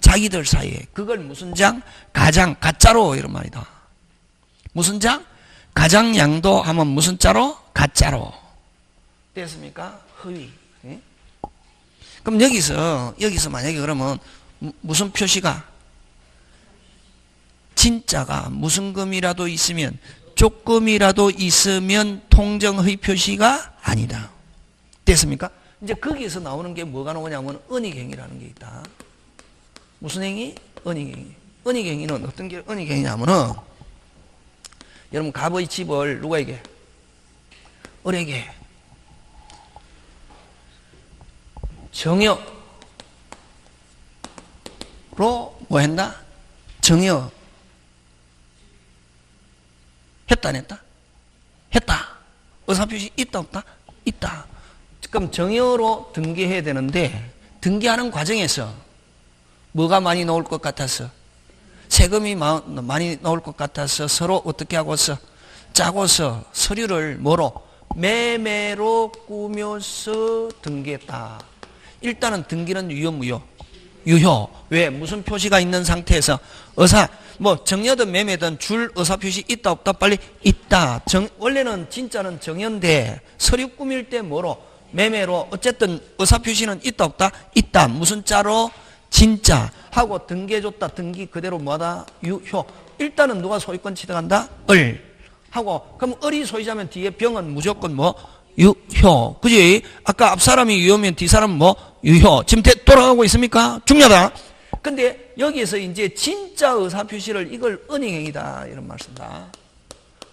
자기들 사이에. 그걸 무슨 장? 가장, 가짜로 이런 말이다. 무슨 장? 가장양도 하면 무슨 자로? 가짜로. 됐습니까? 허위. 예? 그럼 여기서 만약에 그러면 무슨 표시가? 진짜가 무슨 금이라도 있으면 조금이라도 있으면 통정의 표시가 아니다. 됐습니까? 이제 거기에서 나오는 게 뭐가 나오냐면 은닉행위라는 게 있다. 무슨 행위? 은닉행위. 은닉행위는 어떤 게 은닉행위냐면은 여러분 갑의 집을 누구에게? 을에게 정여로 뭐 했나? 정여 했다 안 했다? 했다. 의사표시 있다 없다? 있다. 그럼 정여로 등기해야 되는데 등기하는 과정에서 뭐가 많이 나올 것 같아서 세금이 많이 나올 것 같아서 서로 어떻게 하고서 짜고서 서류를 뭐로? 매매로 꾸며서 등기했다. 일단은 등기는 유효 무효? 유효. 왜? 무슨 표시가 있는 상태에서 의사 뭐 정여든 매매든 줄 의사표시 있다 없다? 빨리 있다. 원래는 진짜는 정여인데 서류 꾸밀 때 뭐로? 매매로. 어쨌든 의사표시는 있다 없다? 있다. 무슨 자로? 진짜 하고 등기해줬다. 등기 그대로 뭐다? 유효. 일단은 누가 소유권 취득한다? 을 하고 그럼 을이 소유자면 뒤에 병은 무조건 뭐? 유효. 그지? 아까 앞 사람이 유효면 뒤 사람은 뭐? 유효. 지금 돌아가고 있습니까? 중요하다. 근데 여기에서 이제 진짜 의사표시를 이걸 은닉행위다 이런 말씀다.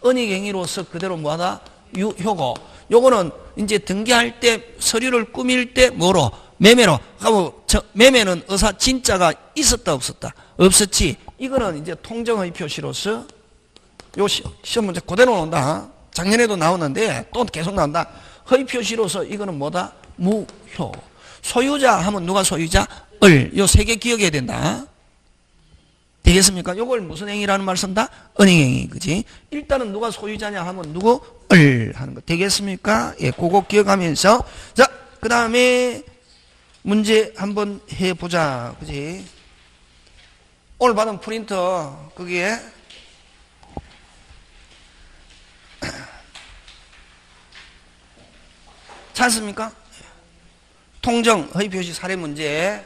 은닉행위로서 그대로 뭐하다? 유효고 요거는 이제 등기할 때 서류를 꾸밀 때 뭐로? 매매로. 하고 매매는 의사 진짜가 있었다 없었다? 없었지. 이거는 이제 통정의 표시로서 요 시험 문제 그대로 나온다. 작년에도 나오는데 또 계속 나온다. 허위 표시로서 이거는 뭐다? 무효. 소유자 하면 누가 소유자? 을. 요 세 개 기억해야 된다. 되겠습니까? 요걸 무슨 행위라는 말씀다? 은행행위. 그지? 일단은 누가 소유자냐 하면 누구? 을 하는 거. 되겠습니까? 예, 그거 기억하면서. 자, 그 다음에 문제 한번 해보자. 그지? 오늘 받은 프린터, 거기에 찾습니까? 통정, 허위표시 사례 문제.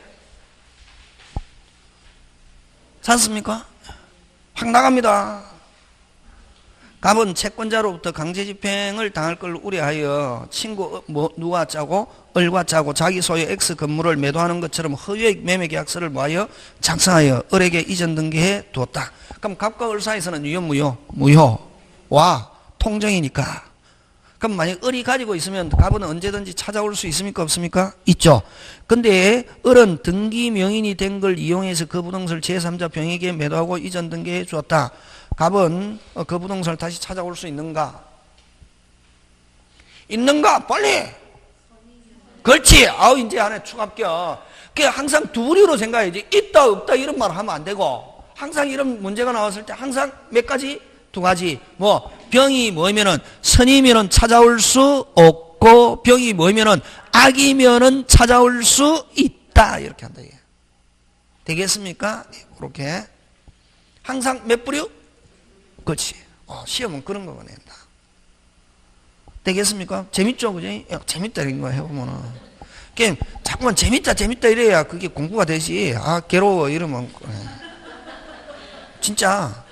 찾습니까? 확 나갑니다. 갑은 채권자로부터 강제집행을 당할 걸 우려하여 친구 누가 짜고 을과 짜고 자기 소유 X 건물을 매도하는 것처럼 허위의 매매계약서를 뭐하여 작성하여 을에게 이전 등기해 두었다. 그럼 갑과 을 사이에서는 유효 무효? 무효. 와 통정이니까. 그럼 만약 을이 가지고 있으면 갑은 언제든지 찾아올 수 있습니까? 없습니까? 있죠. 근데 을은 등기 명인이 된 걸 이용해서 그 부동산을 제3자 병에게 매도하고 이전 등기해 주었다. 갑은 그 부동산을 다시 찾아올 수 있는가? 있는가? 빨리! 그렇지! 아우, 이제 안에 추가합격. 그게 항상 두 부류로 생각해야지. 있다, 없다, 이런 말 하면 안 되고. 항상 이런 문제가 나왔을 때 항상 몇 가지? 두 가지. 뭐, 병이 뭐면은, 선이면은 찾아올 수 없고, 병이 뭐면은, 악이면은 찾아올 수 있다. 이렇게 한다. 이게. 되겠습니까? 그렇게. 항상 몇 부류? 그렇지. 시험은 그런 거가 낸다. 되겠습니까? 재밌죠? 그지? 재밌다. 이런 거 해보면은. 게임, 자꾸만 재밌다, 재밌다 이래야 그게 공부가 되지. 아, 괴로워. 이러면. 진짜.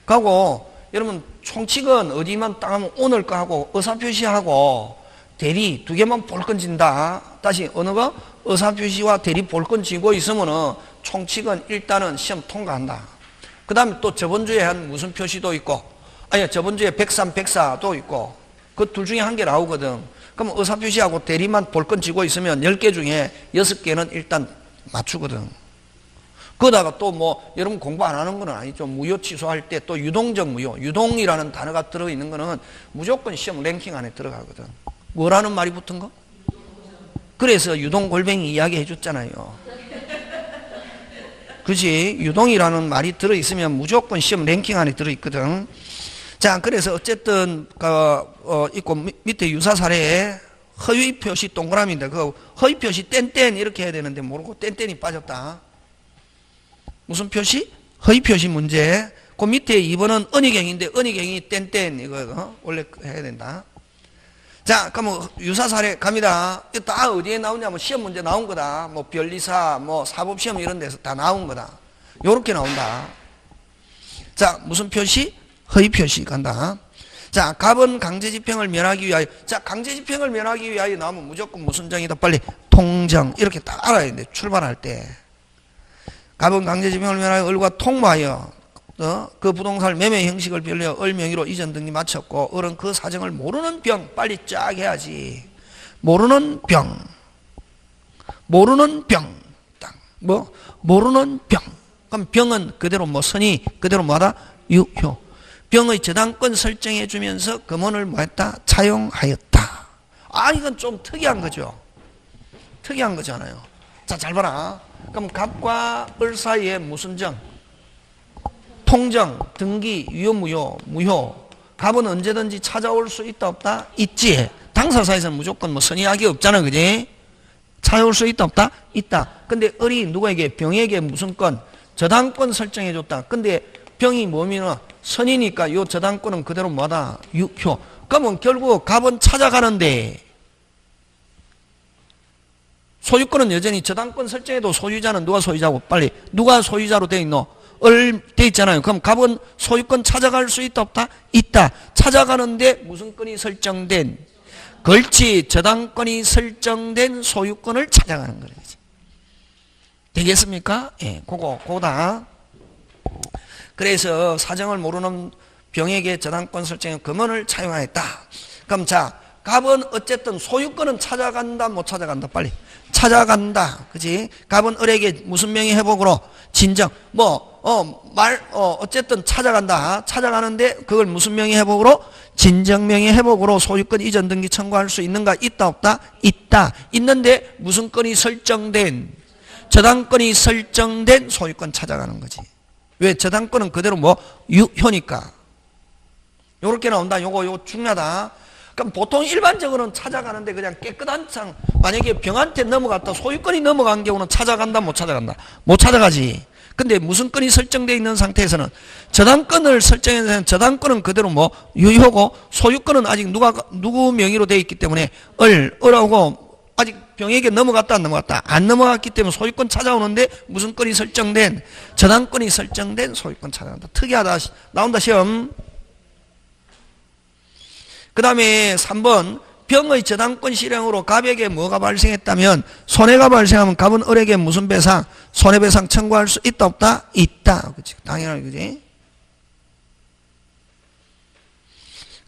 가고, 여러분, 총칙은 어디만 딱 하면 오늘 거 하고, 의사표시하고, 대리 두 개만 볼건 진다. 다시, 어느 거? 의사표시와 대리 볼건 지고 있으면은, 총칙은 일단은 시험 통과한다. 그 다음에 또 저번 주에 한 무슨 표시도 있고, 아니, 저번 주에 103, 104도 있고, 그 둘 중에 한 개 나오거든. 그럼 의사표시하고 대리만 볼건 지고 있으면 10개 중에 6개는 일단 맞추거든. 그러다가 또 뭐 여러분 공부 안 하는 건 아니죠. 무효 취소할 때 또 유동적 무효, 유동이라는 단어가 들어있는 거는 무조건 시험 랭킹 안에 들어가거든. 뭐라는 말이 붙은 거? 그래서 유동골뱅이 이야기 해줬잖아요. 그지? 유동이라는 말이 들어있으면 무조건 시험 랭킹 안에 들어있거든. 자, 그래서 어쨌든 있고 밑에 유사 사례에 허위 표시 동그라미인데 그 허위 표시 땡땡 이렇게 해야 되는데 모르고 땡땡이 빠졌다. 무슨 표시? 허위 표시 문제. 그 밑에 2번은 은닉행위인데 은닉행위 땡땡 이거 원래 해야 된다. 자, 그럼 유사 사례 갑니다. 이거 다 어디에 나오냐면 시험 문제 나온 거다. 뭐 변리사, 뭐 사법시험 이런 데서 다 나온 거다. 요렇게 나온다. 자, 무슨 표시? 허위 표시 간다. 자, 갑은 강제집행을 면하기 위하여. 자, 강제집행을 면하기 위하여 나오면 무조건 무슨 정이다? 빨리 통정. 이렇게 딱 알아야 돼. 출발할 때. 갑은 강제집행을 면하여 을과 통모하여 그 부동산을 매매 형식을 변리하여 을 명의로 이전 등기 마쳤고 을은 그 사정을 모르는 병 빨리 쫙 해야지. 모르는 병. 모르는 병. 딱. 뭐? 모르는 병. 그럼 병은 그대로 뭐 선이 그대로 뭐하다? 유효. 병의 저당권 설정해 주면서 금원을 뭐했다? 차용하였다. 아, 이건 좀 특이한 거죠. 특이한 거잖아요. 자, 잘 봐라. 그럼 갑과 을 사이에 무슨 정? 통정, 등기, 유효, 무효, 무효. 갑은 언제든지 찾아올 수 있다, 없다? 있지. 당사사에서는 무조건 뭐 선의하기 없잖아, 그지? 찾아올 수 있다, 없다? 있다. 근데 을이 누구에게? 병에게 무슨 건? 저당권 설정해 줬다. 근데 병이 뭐면 선이니까 요 저당권은 그대로 뭐다? 유효. 그러면 결국 갑은 찾아가는데 소유권은 여전히 저당권 설정해도 소유자는 누가 소유자고? 빨리 누가 소유자로 돼 있노? 을 돼 있잖아요. 그럼 갑은 소유권 찾아갈 수 있다, 없다? 있다. 찾아가는데 무슨 건이 설정된? 그렇지. 저당권이 설정된 소유권을 찾아가는 거지. 되겠습니까? 예, 그거다. 그래서 사정을 모르는 병에게 저당권 설정의 금원을 차용하였다. 그럼 자, 갑은 어쨌든 소유권은 찾아간다, 못 찾아간다? 빨리. 찾아간다. 그지? 갑은 을에게 무슨 명의 회복으로? 진정. 어쨌든 찾아간다. 찾아가는데 그걸 무슨 명의 회복으로? 진정명의 회복으로 소유권 이전 등기 청구할 수 있는가? 있다, 없다? 있다. 있는데 무슨 건이 설정된? 저당권이 설정된 소유권 찾아가는 거지. 왜? 저당권은 그대로 뭐? 유효니까. 요렇게 나온다. 요거 중요하다. 그럼 보통 일반적으로는 찾아가는데 그냥 깨끗한 상, 만약에 병한테 넘어갔다, 소유권이 넘어간 경우는 찾아간다, 못 찾아간다? 못 찾아가지. 근데 무슨 건이 설정되어 있는 상태에서는 저당권을 설정해서 저당권은 그대로 뭐 유효고 소유권은 아직 누구 명의로 되어 있기 때문에 을하고 아직 병에게 넘어갔다, 안 넘어갔다? 안 넘어갔기 때문에 소유권 찾아오는데 무슨 건이 설정된? 저당권이 설정된 소유권 찾아간다. 특이하다. 나온다, 시험. 그 다음에 3번 병의 저당권 실행으로 갑에게 뭐가 발생했다면 손해가 발생하면 갑은 을에게 무슨 배상? 손해배상 청구할 수 있다, 없다? 있다. 그치? 당연하지, 그지?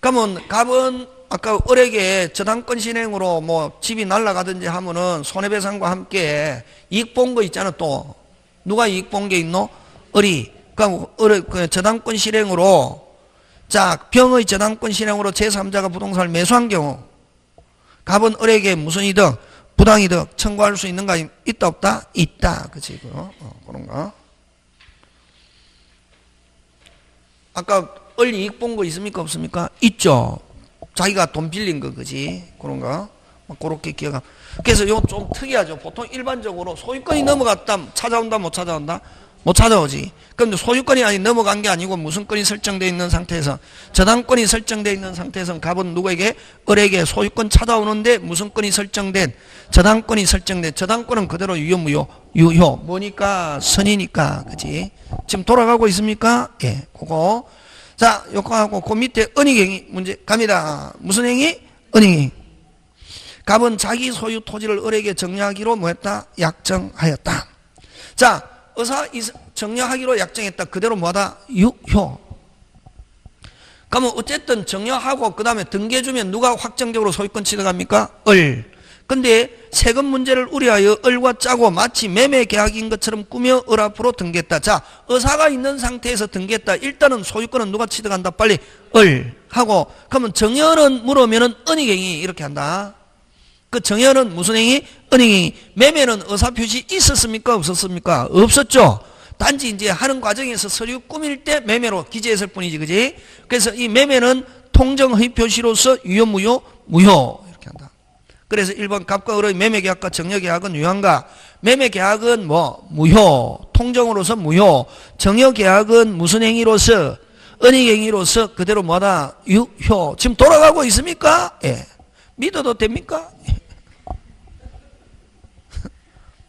그러면 갑은 아까 을에게 저당권 실행으로 뭐 집이 날아가든지 하면은 손해배상과 함께 이익 본 거 있잖아. 또 누가 이익 본 게 있노? 을이. 그러니까 그 저당권 실행으로 자, 병의 저당권 실행으로 제3자가 부동산을 매수한 경우 갑은 을에게 무슨 이득? 부당이득 청구할 수 있는가? 있다, 없다? 있다. 그치? 그런 거. 아까 을 이익 본 거 있습니까? 없습니까? 있죠. 자기가 돈 빌린 거, 그지? 그런 거. 그렇게 기억하. 그래서 이거 좀 특이하죠. 보통 일반적으로 소유권이 넘어갔다, 찾아온다, 못 찾아온다? 못 찾아오지. 그런데 소유권이 아니 넘어간 게 아니고 무슨 건이 설정되어 있는 상태에서 저당권이 설정되어 있는 상태에서 갑은 누구에게? 을에게 소유권 찾아오는데 무슨 건이 설정된? 저당권이 설정된. 저당권은 그대로 유효, 무효? 유효. 뭐니까? 선이니까. 그지? 지금 돌아가고 있습니까? 예, 그거. 자, 요거하고 그 밑에 은닉행위 문제 갑니다. 무슨 행위? 은닉행위. 갑은 자기 소유 토지를 을에게 정려하기로 뭐했다? 약정하였다. 자, 정려하기로 약정했다. 그대로 뭐다? 유효. 그러면 어쨌든 정려하고 그 다음에 등기해주면 누가 확정적으로 소유권 취득합니까? 을. 근데 세금 문제를 우려하여 을과 짜고 마치 매매 계약인 것처럼 꾸며 을 앞으로 등기했다. 자, 의사가 있는 상태에서 등기했다. 일단은 소유권은 누가 취득한다? 빨리 을 하고. 그러면 정여는 물으면은 은닉행위 이렇게 한다. 그 정여는 무슨 행위? 은행이. 매매는 의사표시 있었습니까? 없었습니까? 없었죠. 단지 이제 하는 과정에서 서류 꾸밀 때 매매로 기재했을 뿐이지, 그지? 그래서 이 매매는 통정의 표시로서 유효, 무효? 무효. 이렇게 한다. 그래서 1번 갑과 을의 매매계약과 정여계약은 유효한가? 매매계약은 뭐? 무효. 통정으로서 무효. 정여계약은 무슨 행위로서? 은행행위로서 그대로 뭐다? 유효. 지금 돌아가고 있습니까? 예. 믿어도 됩니까?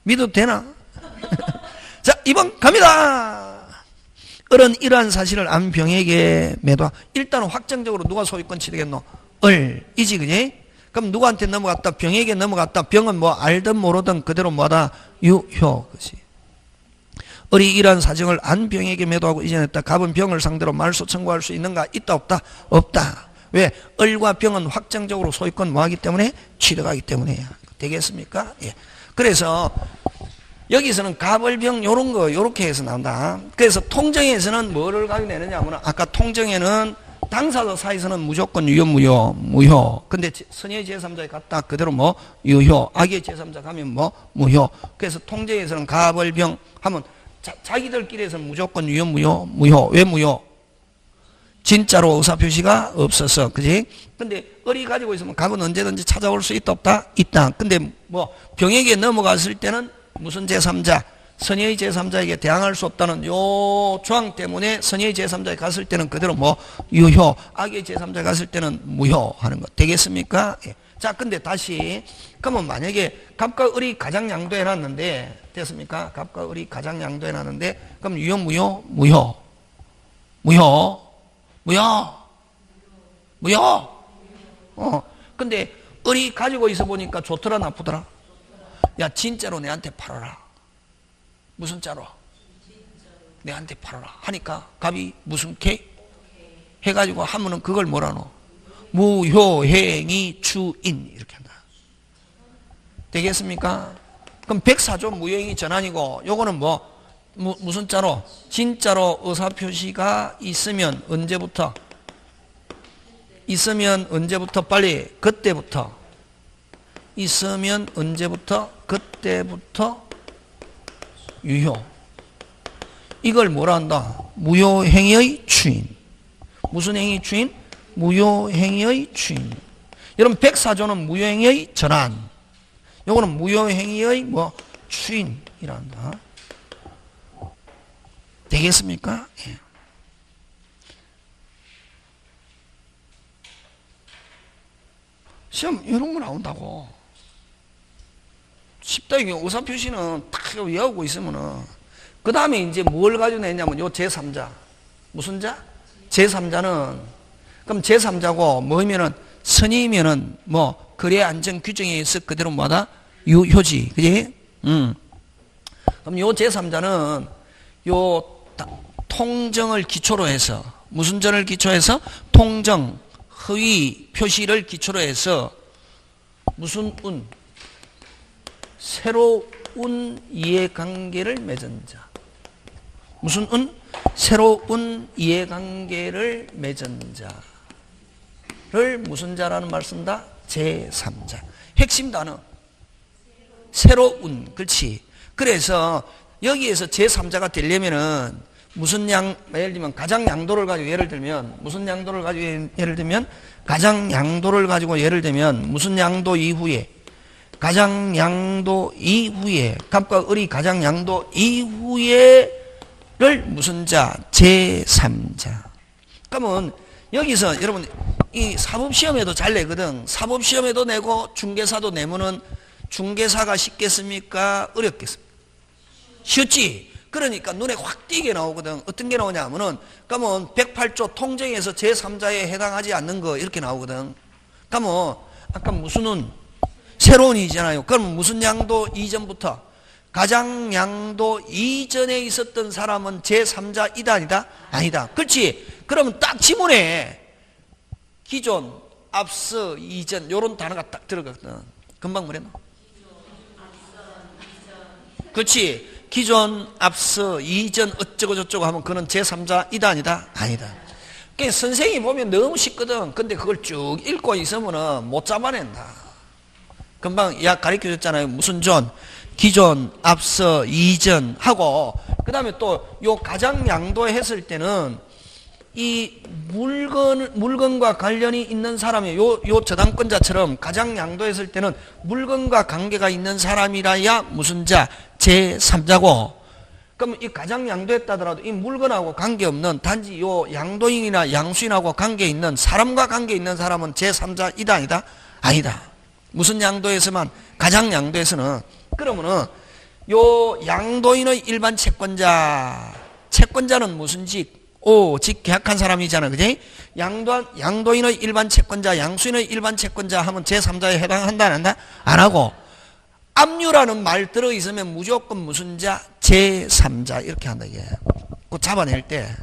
믿어도 되나? 자, 2번 갑니다. 을은 이러한 사실을 안 병에게 매도. 일단은 확정적으로 누가 소유권 취득했노? 을이지, 그지? 그럼 누구한테 넘어갔다? 병에게 넘어갔다. 병은 뭐 알든 모르든 그대로 뭐다? 유효. 그지? 을이 이러한 사정을 안 병에게 매도하고 이전했다. 갑은 병을 상대로 말소 청구할 수 있는가? 있다, 없다? 없다. 왜? 을과 병은 확정적으로 소유권 뭐하기 때문에? 취득하기 때문에. 되겠습니까? 예. 그래서 여기서는 가벌병 요런 거 요렇게 해서 나온다. 그래서 통정에서는 뭐를 가지고 내느냐 하면 아까 통정에는 당사자 사이에서는 무조건 유효 무효. 근데 선의의 제3자에 갔다 그대로 뭐 유효. 악의 제3자 가면 뭐 무효. 그래서 통정에서는 가벌병 하면 자기들끼리에서는 무조건 유효 무효. 왜 무효? 진짜로 의사표시가 없어서, 그지? 근데 의리 가지고 있으면 갑은 언제든지 찾아올 수 있다 없다? 있다. 근데 뭐 병에게 넘어갔을 때는 무슨 제3자, 선의의 제3자에게 대항할 수 없다는 요 조항 때문에 선의의 제3자에 갔을 때는 그대로 뭐 유효, 악의 제3자에 갔을 때는 무효 하는 거 되겠습니까? 예. 자, 근데 다시 그러면 만약에 갑과 을이 가장 양도해 놨는데 됐습니까? 갑과 을이 가장 양도해 놨는데 그럼 유효 무효. 근데 을이 가지고 있어 보니까 좋더라 나쁘더라? 야, 진짜로 내한테 팔아라. 무슨 자로? 내한테 팔아라 하니까 갑이 무슨 개? 해가지고 하면은 그걸 뭐라노? 무효행위 추인 이렇게 한다. 되겠습니까? 그럼 104조 무효행위 전환이고 요거는 무슨 자로? 진짜로 의사표시가 있으면 언제부터? 있으면 언제부터? 빨리 그때부터. 있으면 언제부터? 그때부터 유효. 이걸 뭐라 한다? 무효행위의 추인. 무슨 행위 추인? 무효행위의 추인. 여러분 104조는 무효행위의 전환. 요거는 무효행위의 추인이란다. 되겠습니까? 예. 시험 이런 거 나온다고. 쉽다. 이게 의사표시는 딱 외우고 있으면은 그 다음에 이제 뭘 가지고 냈냐면 요 제3자. 무슨 자? 제3자는 그럼 제3자고 뭐면은 선의면은 거래 안전 규정에 의해서 그대로 뭐다? 유효지. 그지? 그럼 요 제3자는 요 통정을 기초로 해서 무슨 전을 기초해서 통정 허위 표시를 기초로 해서 무슨 새로운 이해관계를 맺은 자. 무슨 새로운 이해관계를 맺은 자를 무슨 자라는 말 쓴다? 제3자. 핵심 단어 새로운. 그렇지. 그래서 여기에서 제3자가 되려면은 무슨 예를 들면 가장 양도를 가지고 예를 들면 무슨 양도를 가지고 예를 들면 가장 양도를 가지고 예를 들면 무슨 양도 이후에 가장 양도 이후에 갑과 을이 가장 양도 이후에를 무슨 자? 제3자. 그러면 여기서 여러분 이 사법시험에도 잘 내거든. 사법시험에도 내고 중개사도 내면은 중개사가 쉽겠습니까? 어렵겠습니까? 쉽지. 그러니까 눈에 확 띄게 나오거든. 어떤 게 나오냐 하면은 그러면 108조 통정에서 제3자에 해당하지 않는 거 이렇게 나오거든. 그러면 아까 무슨 새로운이잖아요. 그럼 무슨 양도 이전부터 가장 양도 이전에 있었던 사람은 제3자이다 아니다? 아니다. 그렇지. 그러면 딱 지문에 기존, 앞서, 이전 요런 단어가 딱 들어갔거든. 금방 뭐랬나? 그렇지. 기존, 앞서, 이전 어쩌고 저쩌고 하면 그는 제3자이다 아니다? 아니다. 그러니까 선생님이 보면 너무 쉽거든. 근데 그걸 쭉 읽고 있으면 못 잡아낸다. 금방 가르쳐 줬잖아요. 무슨 존? 기존, 앞서, 이전 하고 그 다음에 또 요 가장 양도에 했을 때는 이 물건과 관련이 있는 사람이 요 저당권자처럼 가장 양도했을 때는 물건과 관계가 있는 사람이라야 무슨 자? 제3자고 그럼 이 가장 양도했다더라도 이 물건하고 관계없는 단지 요 양도인이나 양수인하고 관계있는 사람과 관계있는 사람은 제3자이다 아니다? 아니다. 무슨 양도에서만? 가장 양도에서는 그러면은 요 양도인의 일반 채권자는 무슨 직? 직 계약한 사람이잖아. 그지? 양도인의 일반 채권자, 양수인의 일반 채권자 하면 제3자에 해당한다 안 한다? 안 하고 압류라는 말 들어있으면 무조건 무슨 자? 제3자 이렇게 한다 이게. 그거 잡아낼 때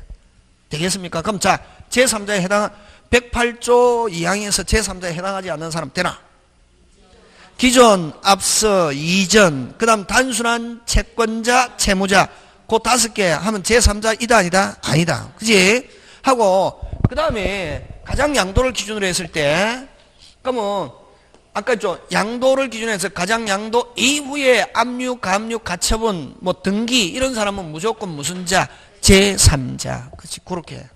되겠습니까? 그럼 자 제3자에 해당 108조 2항에서 제3자에 해당하지 않는 사람 되나? 기존, 앞서, 이전, 그 다음 단순한 채권자, 채무자, 그 5개 하면 제3자 이다 아니다? 아니다. 그지? 하고, 그 다음에 가장 양도를 기준으로 했을 때, 그러면, 아까 저 양도를 기준으로 해서 가장 양도 이후에 압류, 가압류, 가처분, 뭐 등기, 이런 사람은 무조건 무슨 자? 제3자. 그치? 그렇게.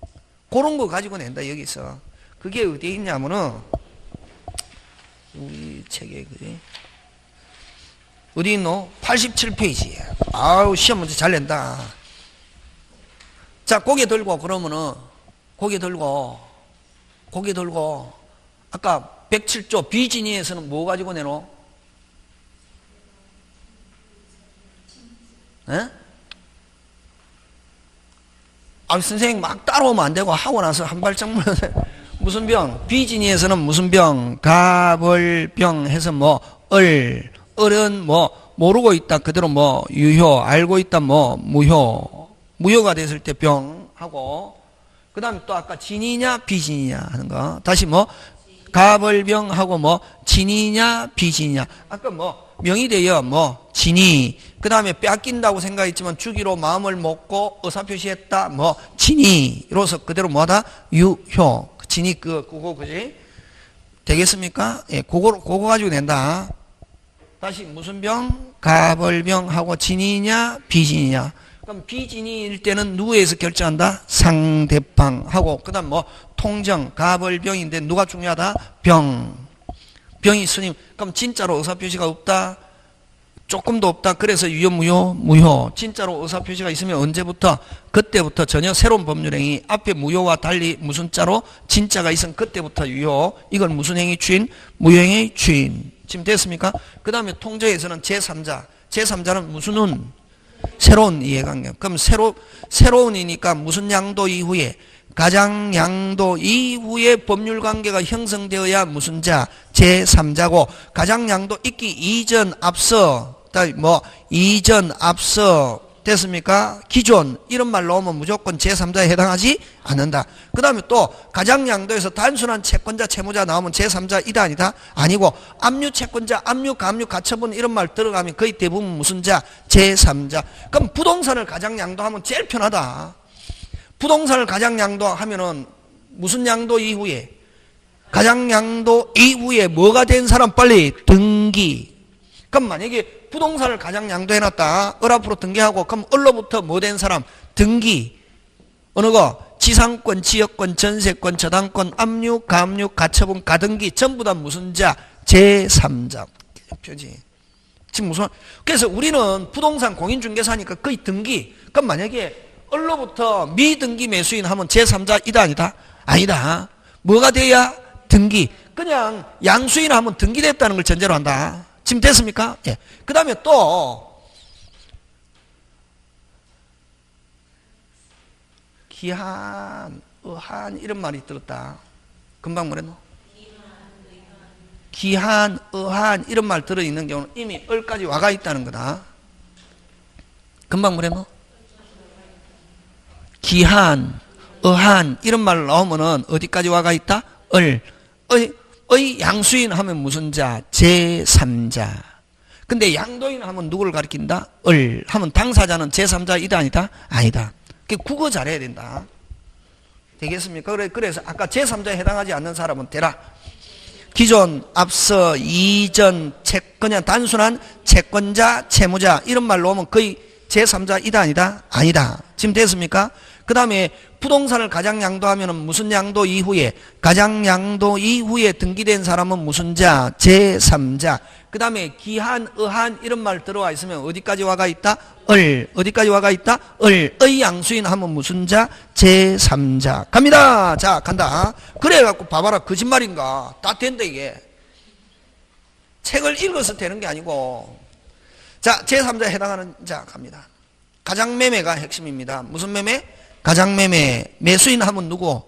그런 거 가지고 낸다, 여기서. 그게 어디에 있냐면은, 우리 책에, 그지? 어디 있노? 87페이지에. 아우, 시험 문제 잘 낸다. 자, 고개 들고, 그러면은, 고개 들고, 아까 107조 비진위에서는 뭐 가지고 내노? 에? 아, 선생님 막 따라오면 안 되고 하고 나서 한 발짝만. 무슨 병? 비진위에서는 무슨 병? 가벌병 해서 뭐, 을은 뭐, 모르고 있다. 그대로 뭐, 유효. 알고 있다. 뭐, 무효. 무효가 됐을 때 병하고, 그 다음에 또 아까 진이냐, 비진이냐 하는 거. 다시 뭐, 가벌병하고 뭐, 진이냐, 비진이냐. 아까 뭐, 명이 되어 뭐, 진이. 그 다음에 뺏긴다고 생각했지만 주기로 마음을 먹고 의사표시했다. 뭐, 진이로서 그대로 뭐하다? 유효. 진이 그거, 그지? 되겠습니까? 예, 그거 가지고 낸다. 다시 무슨 병? 가벌병하고 진이냐, 비진이냐. 그럼 비진이일 때는 누구에서 결정한다? 상대방하고. 그 다음 뭐, 통정, 가벌병인데 누가 중요하다? 병이 있으니, 그럼 진짜로 의사표시가 없다? 조금도 없다. 그래서 유효, 무효. 진짜로 의사표시가 있으면 언제부터? 그때부터 전혀 새로운 법률행위. 앞에 무효와 달리 무슨 자로? 진짜가 있으면 그때부터 유효. 이건 무슨 행위 주인? 무효행위 주인. 지금 됐습니까? 그 다음에 통정에서는 제3자. 제3자는 무슨 운? 새로운 이해관계. 그럼 새로운이니까 무슨 양도 이후에? 가장 양도 이후에 법률관계가 형성되어야 무슨 자? 제3자고, 가장 양도 있기 이전, 앞서, 뭐, 이전, 앞서, 됐습니까? 기존, 이런 말 나오면 무조건 제3자에 해당하지 않는다. 그 다음에 또, 가장 양도에서 단순한 채권자, 채무자 나오면 제3자 이다 아니다? 아니고, 압류 채권자, 압류, 가압류, 가처분 이런 말 들어가면 거의 대부분 무슨 자? 제3자. 그럼 부동산을 가장 양도하면 제일 편하다. 부동산을 가장 양도하면은 무슨 양도 이후에? 가장 양도 이후에 뭐가 된 사람 빨리 등기. 그럼 만약에 부동산을 가장 양도해놨다. 을 앞으로 등기하고 그럼 을로부터 뭐 된 사람? 등기. 어느 거? 지상권, 지역권, 전세권, 저당권, 압류, 가압류, 가처분, 가등기 전부 다 무슨 자? 제3자. 표지. 지금 무슨? 그래서 우리는 부동산 공인중개사니까 거의 등기. 그럼 만약에 을로부터 미등기 매수인 하면 제3자 이다 아니다? 아니다. 뭐가 돼야? 등기. 그냥 양수인 하면 등기됐다는 걸 전제로 한다. 지금 됐습니까? 예. 그 다음에 또 기한, 의한 이런 말이 들었다. 금방 뭐랬노? 기한, 의한 이런 말 들어있는 경우는 이미 을까지 와가 있다는 거다. 금방 뭐랬노? 기한, 의한 이런 말 나오면은 어디까지 와가 있다? 의 양수인 하면 무슨 자? 제3자. 근데 양도인 하면 누구를 가리킨다? 하면 당사자는 제3자 이다 아니다? 아니다. 국어 잘해야 된다. 되겠습니까? 그래서 아까 제3자에 해당하지 않는 사람은 되라. 기존, 앞서, 이전, 그냥 단순한 채권자, 채무자 이런 말 나오면 거의 제3자 이다 아니다? 아니다. 지금 됐습니까? 그 다음에 부동산을 가장 양도하면 무슨 양도 이후에? 가장 양도 이후에 등기된 사람은 무슨 자? 제3자. 그 다음에 기한, 의한 이런 말 들어와 있으면 어디까지 와가 있다? 어디까지 와가 있다? 의 양수인 하면 무슨 자? 제3자. 갑니다. 자, 간다. 그래갖고 봐봐라. 거짓말인가? 다 된다 이게. 책을 읽어서 되는 게 아니고. 자, 제3자에 해당하는 자 갑니다. 가장매매가 핵심입니다. 무슨 매매? 가장매매. 매수인 하면 누구?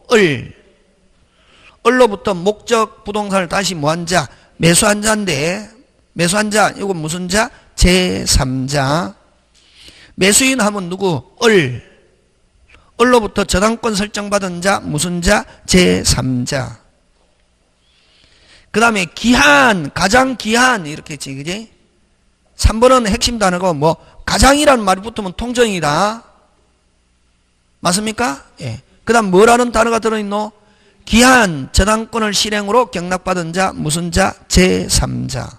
을로부터 목적 부동산을 다시 뭐한 자? 매수한 자인데, 매수한 자, 이건 무슨 자? 제3자. 매수인 하면 누구? 을로부터 저당권 설정받은 자, 무슨 자? 제3자. 그 다음에 기한, 가장 기한 이렇게 했지, 그지? 3번은 핵심 단어가 뭐 가장이라는 말이 붙으면 통정이다. 맞습니까? 예. 그 다음 뭐라는 단어가 들어있노? 기한, 저당권을 실행으로 경락받은 자, 무슨 자? 제3자.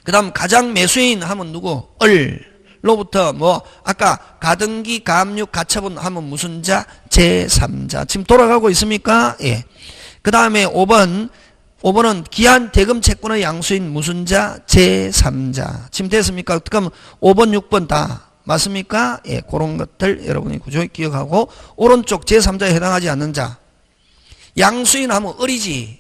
그 다음 가장 매수인 하면 누구? 을로부터 뭐 아까 가등기, 가압류, 가처분 하면 무슨 자? 제3자. 지금 돌아가고 있습니까? 예. 그 다음에 5번은 기한, 대금, 채권의 양수인 무슨 자? 제3자. 지금 됐습니까? 그럼 5번, 6번 다 맞습니까? 예, 그런 것들 여러분이 구조히 기억하고 오른쪽 제3자에 해당하지 않는 자. 양수인 하면 을이지.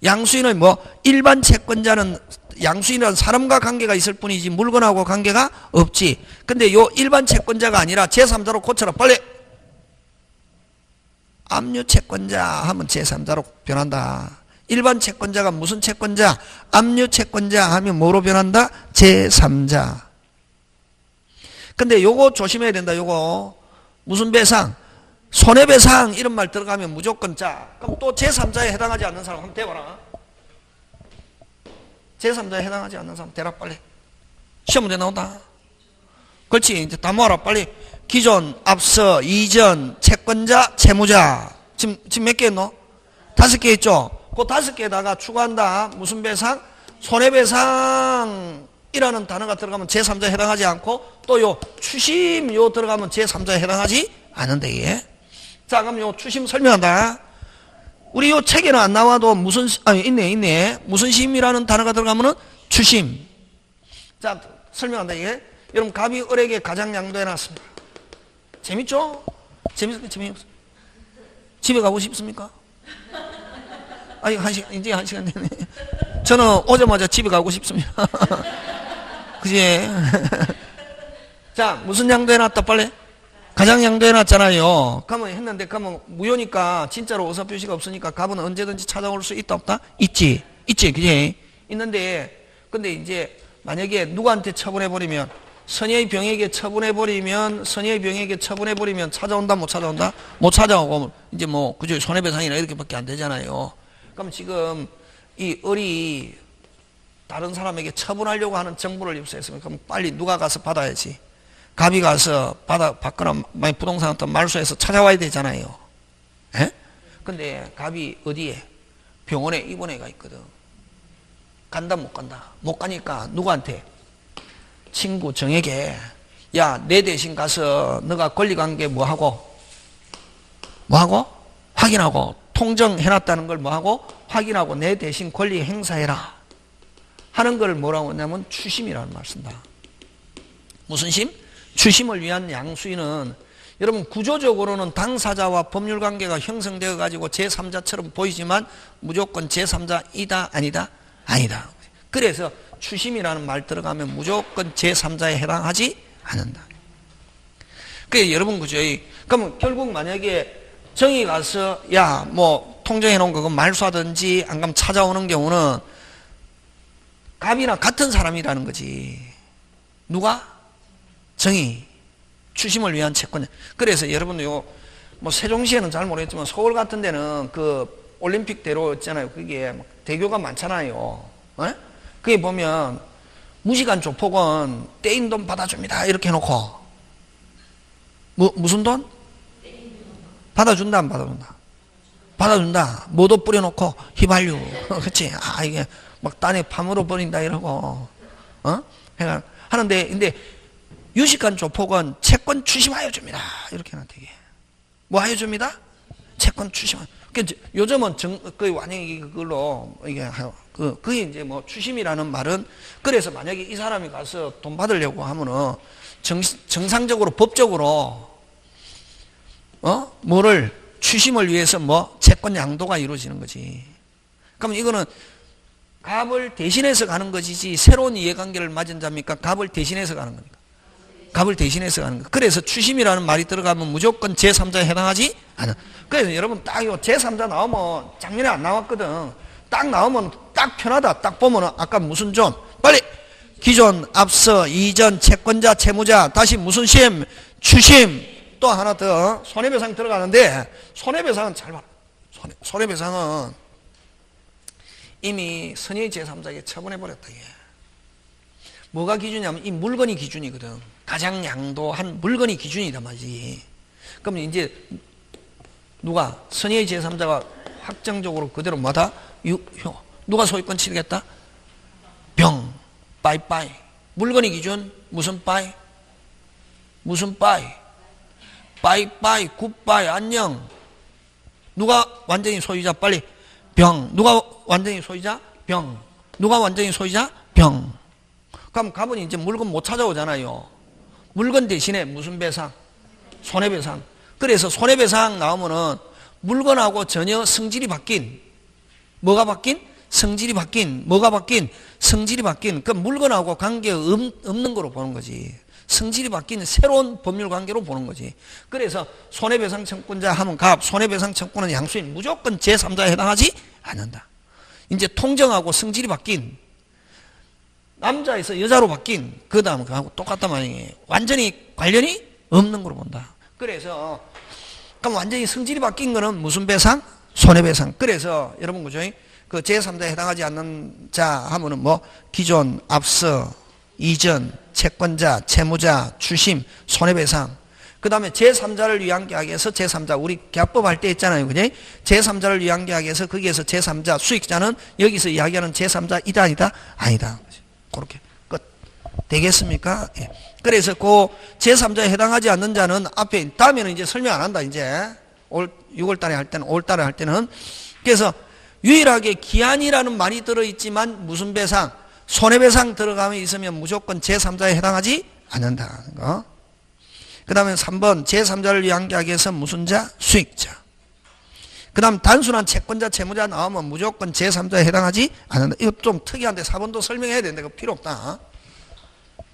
양수인은 뭐 일반 채권자는 양수인은 사람과 관계가 있을 뿐이지 물건하고 관계가 없지. 근데 요 일반 채권자가 아니라 제3자로 고쳐라 빨리. 압류 채권자 하면 제3자로 변한다. 일반 채권자가 무슨 채권자? 압류 채권자 하면 뭐로 변한다? 제3자. 근데 요거 조심해야 된다. 요거 무슨 배상? 손해배상 이런 말 들어가면 무조건 자. 그럼 또 제3자에 해당하지 않는 사람 한번 대봐라. 제3자에 해당하지 않는 사람 대라 빨리. 시험 문제 나온다. 그렇지. 이제 다 모아라 빨리. 기존, 앞서, 이전, 채권자, 채무자. 지금 몇 개 했노? 5개 했죠? 그 5개에다가 추가한다. 무슨 배상? 손해배상이라는 단어가 들어가면 제3자에 해당하지 않고 또 요 추심 요 들어가면 제3자에 해당하지 않은데 예. 자 그럼 요 추심 설명한다. 우리 요 책에는 안 나와도 무슨 있네 무슨 심이라는 단어가 들어가면은 추심. 자 설명한다 이게. 여러분 갑이 을에게 가장 양도해 놨습니다. 재밌죠? 재미없어? 집에 가고 싶습니까? 아니 이제 한 시간 되네. 저는 오자마자 집에 가고 싶습니다. 그지? 자 무슨 양도해 놨다 빨리. 가장 양도해 놨잖아요. 그러면 했는데 그러면 무효니까 진짜로 의사표시가 없으니까 갑은 언제든지 찾아올 수 있다 없다? 있지 그지? 있는데 근데 이제 만약에 누구한테 처분해버리면 선의의 병에게 처분해버리면 찾아온다 못 찾아온다? 못 찾아오고 이제 뭐 그죠? 손해배상이나 이렇게밖에 안 되잖아요. 그럼 지금 이 을이 다른 사람에게 처분하려고 하는 정보를 입수했으면 그럼 빨리 누가 가서 받아야지. 갑이 가서 받거나 만약 부동산 어떤 말소해서 찾아와야 되잖아요. 예? 근데 갑이 어디에? 병원에 입원해가 있거든. 간다 못 간다? 못 가니까 누구한테? 친구 정에게 야 내 대신 가서 너가 권리관계 뭐하고? 확인하고 통정해놨다는 걸 뭐하고? 확인하고 내 대신 권리 행사해라 하는 걸 뭐라고 하냐면 추심이라는 말 쓴다. 무슨 심? 추심을 위한 양수인은 여러분 구조적으로는 당사자와 법률관계가 형성되어 가지고 제3자처럼 보이지만 무조건 제3자이다 아니다? 아니다. 그래서 추심이라는 말 들어가면 무조건 제3자에 해당하지 않는다. 그래 여러분 그죠? 그러면 결국 만약에 정이 가서 야 뭐 통정해 놓은 거 말소하든지 안 가면 찾아오는 경우는 갑이나 같은 사람이라는 거지. 누가? 정의. 추심을 위한 채권. 그래서 여러분 뭐 세종시에는 잘 모르겠지만 서울 같은 데는 그 올림픽대로 있잖아요. 그게 대교가 많잖아요. 에? 그게 보면 무시간 조폭은 떼인 돈 받아줍니다 이렇게 해놓고 무슨 돈? 받아준다 안 받아준다? 받아준다. 뭐도 뿌려놓고 휘발유 그치? 이게 막 딴에 파물어 버린다 이러고 하는데 근데 유식한 조폭은 채권 추심하여 줍니다 이렇게 해놔 되게 뭐 하여 줍니다? 채권 추심하여. 요즘은 완전히 그걸로 이게 그게 이제 뭐 추심이라는 말은 그래서 만약에 이 사람이 가서 돈 받으려고 하면은 정상적으로 법적으로 뭐를 추심을 위해서 뭐 채권 양도가 이루어지는 거지. 그럼 이거는 갑을 대신해서 가는 것이지 새로운 이해관계를 맞은 자입니까? 갑을 대신해서 가는 겁니까? 갑을 대신해서 가는 거. 그래서 추심이라는 말이 들어가면 무조건 제3자에 해당하지 않아. 그래서 여러분 딱 요 제3자 나오면 작년에 안 나왔거든. 딱 나오면 딱 편하다. 딱 보면 아까 무슨 좀 빨리 기존, 앞서, 이전, 채권자, 채무자 다시 무슨 심? 추심. 또 하나 더 손해배상 들어가는데 손해배상은 잘 봐라. 손해배상은 이미 선의의 제3자에게 처분해버렸다. 이게. 뭐가 기준이냐면 이 물건이 기준이거든. 가장 양도한 물건이 기준이란 말이지. 그럼 이제 누가 선의의 제3자가 확정적으로 그대로 뭐다? 누가 소유권 치르겠다? 병, 빠이빠이. 물건이 기준 무슨 빠이? 무슨 빠이? 빠이빠이, 굿빠이, 안녕. 누가 완전히 소유자? 빨리. 병. 누가 완전히 소유자? 병. 누가 완전히 소유자? 병. 그럼 가보니 이제 물건 못 찾아오잖아요. 물건 대신에 무슨 배상? 손해배상. 그래서 손해배상 나오면은 물건하고 전혀 성질이 바뀐, 뭐가 바뀐? 성질이 바뀐, 뭐가 바뀐? 성질이 바뀐, 그 물건하고 관계 없는 거로 보는 거지. 성질이 바뀐 새로운 법률 관계로 보는 거지. 그래서 손해배상 청구자 하면 갑, 손해배상 청구는 양수인 무조건 제3자에 해당하지 않는다. 이제 통정하고 성질이 바뀐, 남자에서 여자로 바뀐, 그 다음 그하고 똑같단 말이에요. 완전히 관련이 없는 거로 본다. 그래서 그럼 완전히 성질이 바뀐 거는 무슨 배상? 손해배상. 그래서 여러분 그죠? 그 제3자에 해당하지 않는 자 하면은 뭐 기존, 앞서, 이전, 채권자, 채무자, 추심, 손해배상. 그 다음에 제3자를 위한 계약에서 제3자, 우리 계약법 할 때 했잖아요. 그지? 제3자를 위한 계약에서 거기에서 제3자, 수익자는 여기서 이야기하는 제3자 이다 아니다? 아니다. 그렇게 끝. 되겠습니까? 예. 그래서 그 제3자에 해당하지 않는 자는 앞에, 다음에는 이제 설명 안 한다, 이제. 6월 달에 할 때는, 5월 달에 할 때는. 그래서 유일하게 기한이라는 말이 들어있지만 무슨 배상? 손해배상 들어가면 있으면 무조건 제3자에 해당하지 않는다는 거. 그 다음에 3번 제3자를 위한 계약에서 무슨 자? 수익자. 그 다음 단순한 채권자, 채무자 나오면 무조건 제3자에 해당하지 않는다. 이거 좀 특이한데 4번도 설명해야 되는데 그거 필요 없다.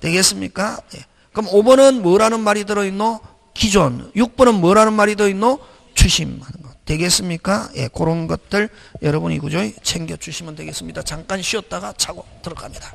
되겠습니까? 예. 그럼 5번은 뭐라는 말이 들어있노? 기존. 6번은 뭐라는 말이 들어있노? 추심하는 거. 되겠습니까? 예, 그런 것들 여러분이 그죠? 챙겨주시면 되겠습니다. 잠깐 쉬었다가 차고 들어갑니다.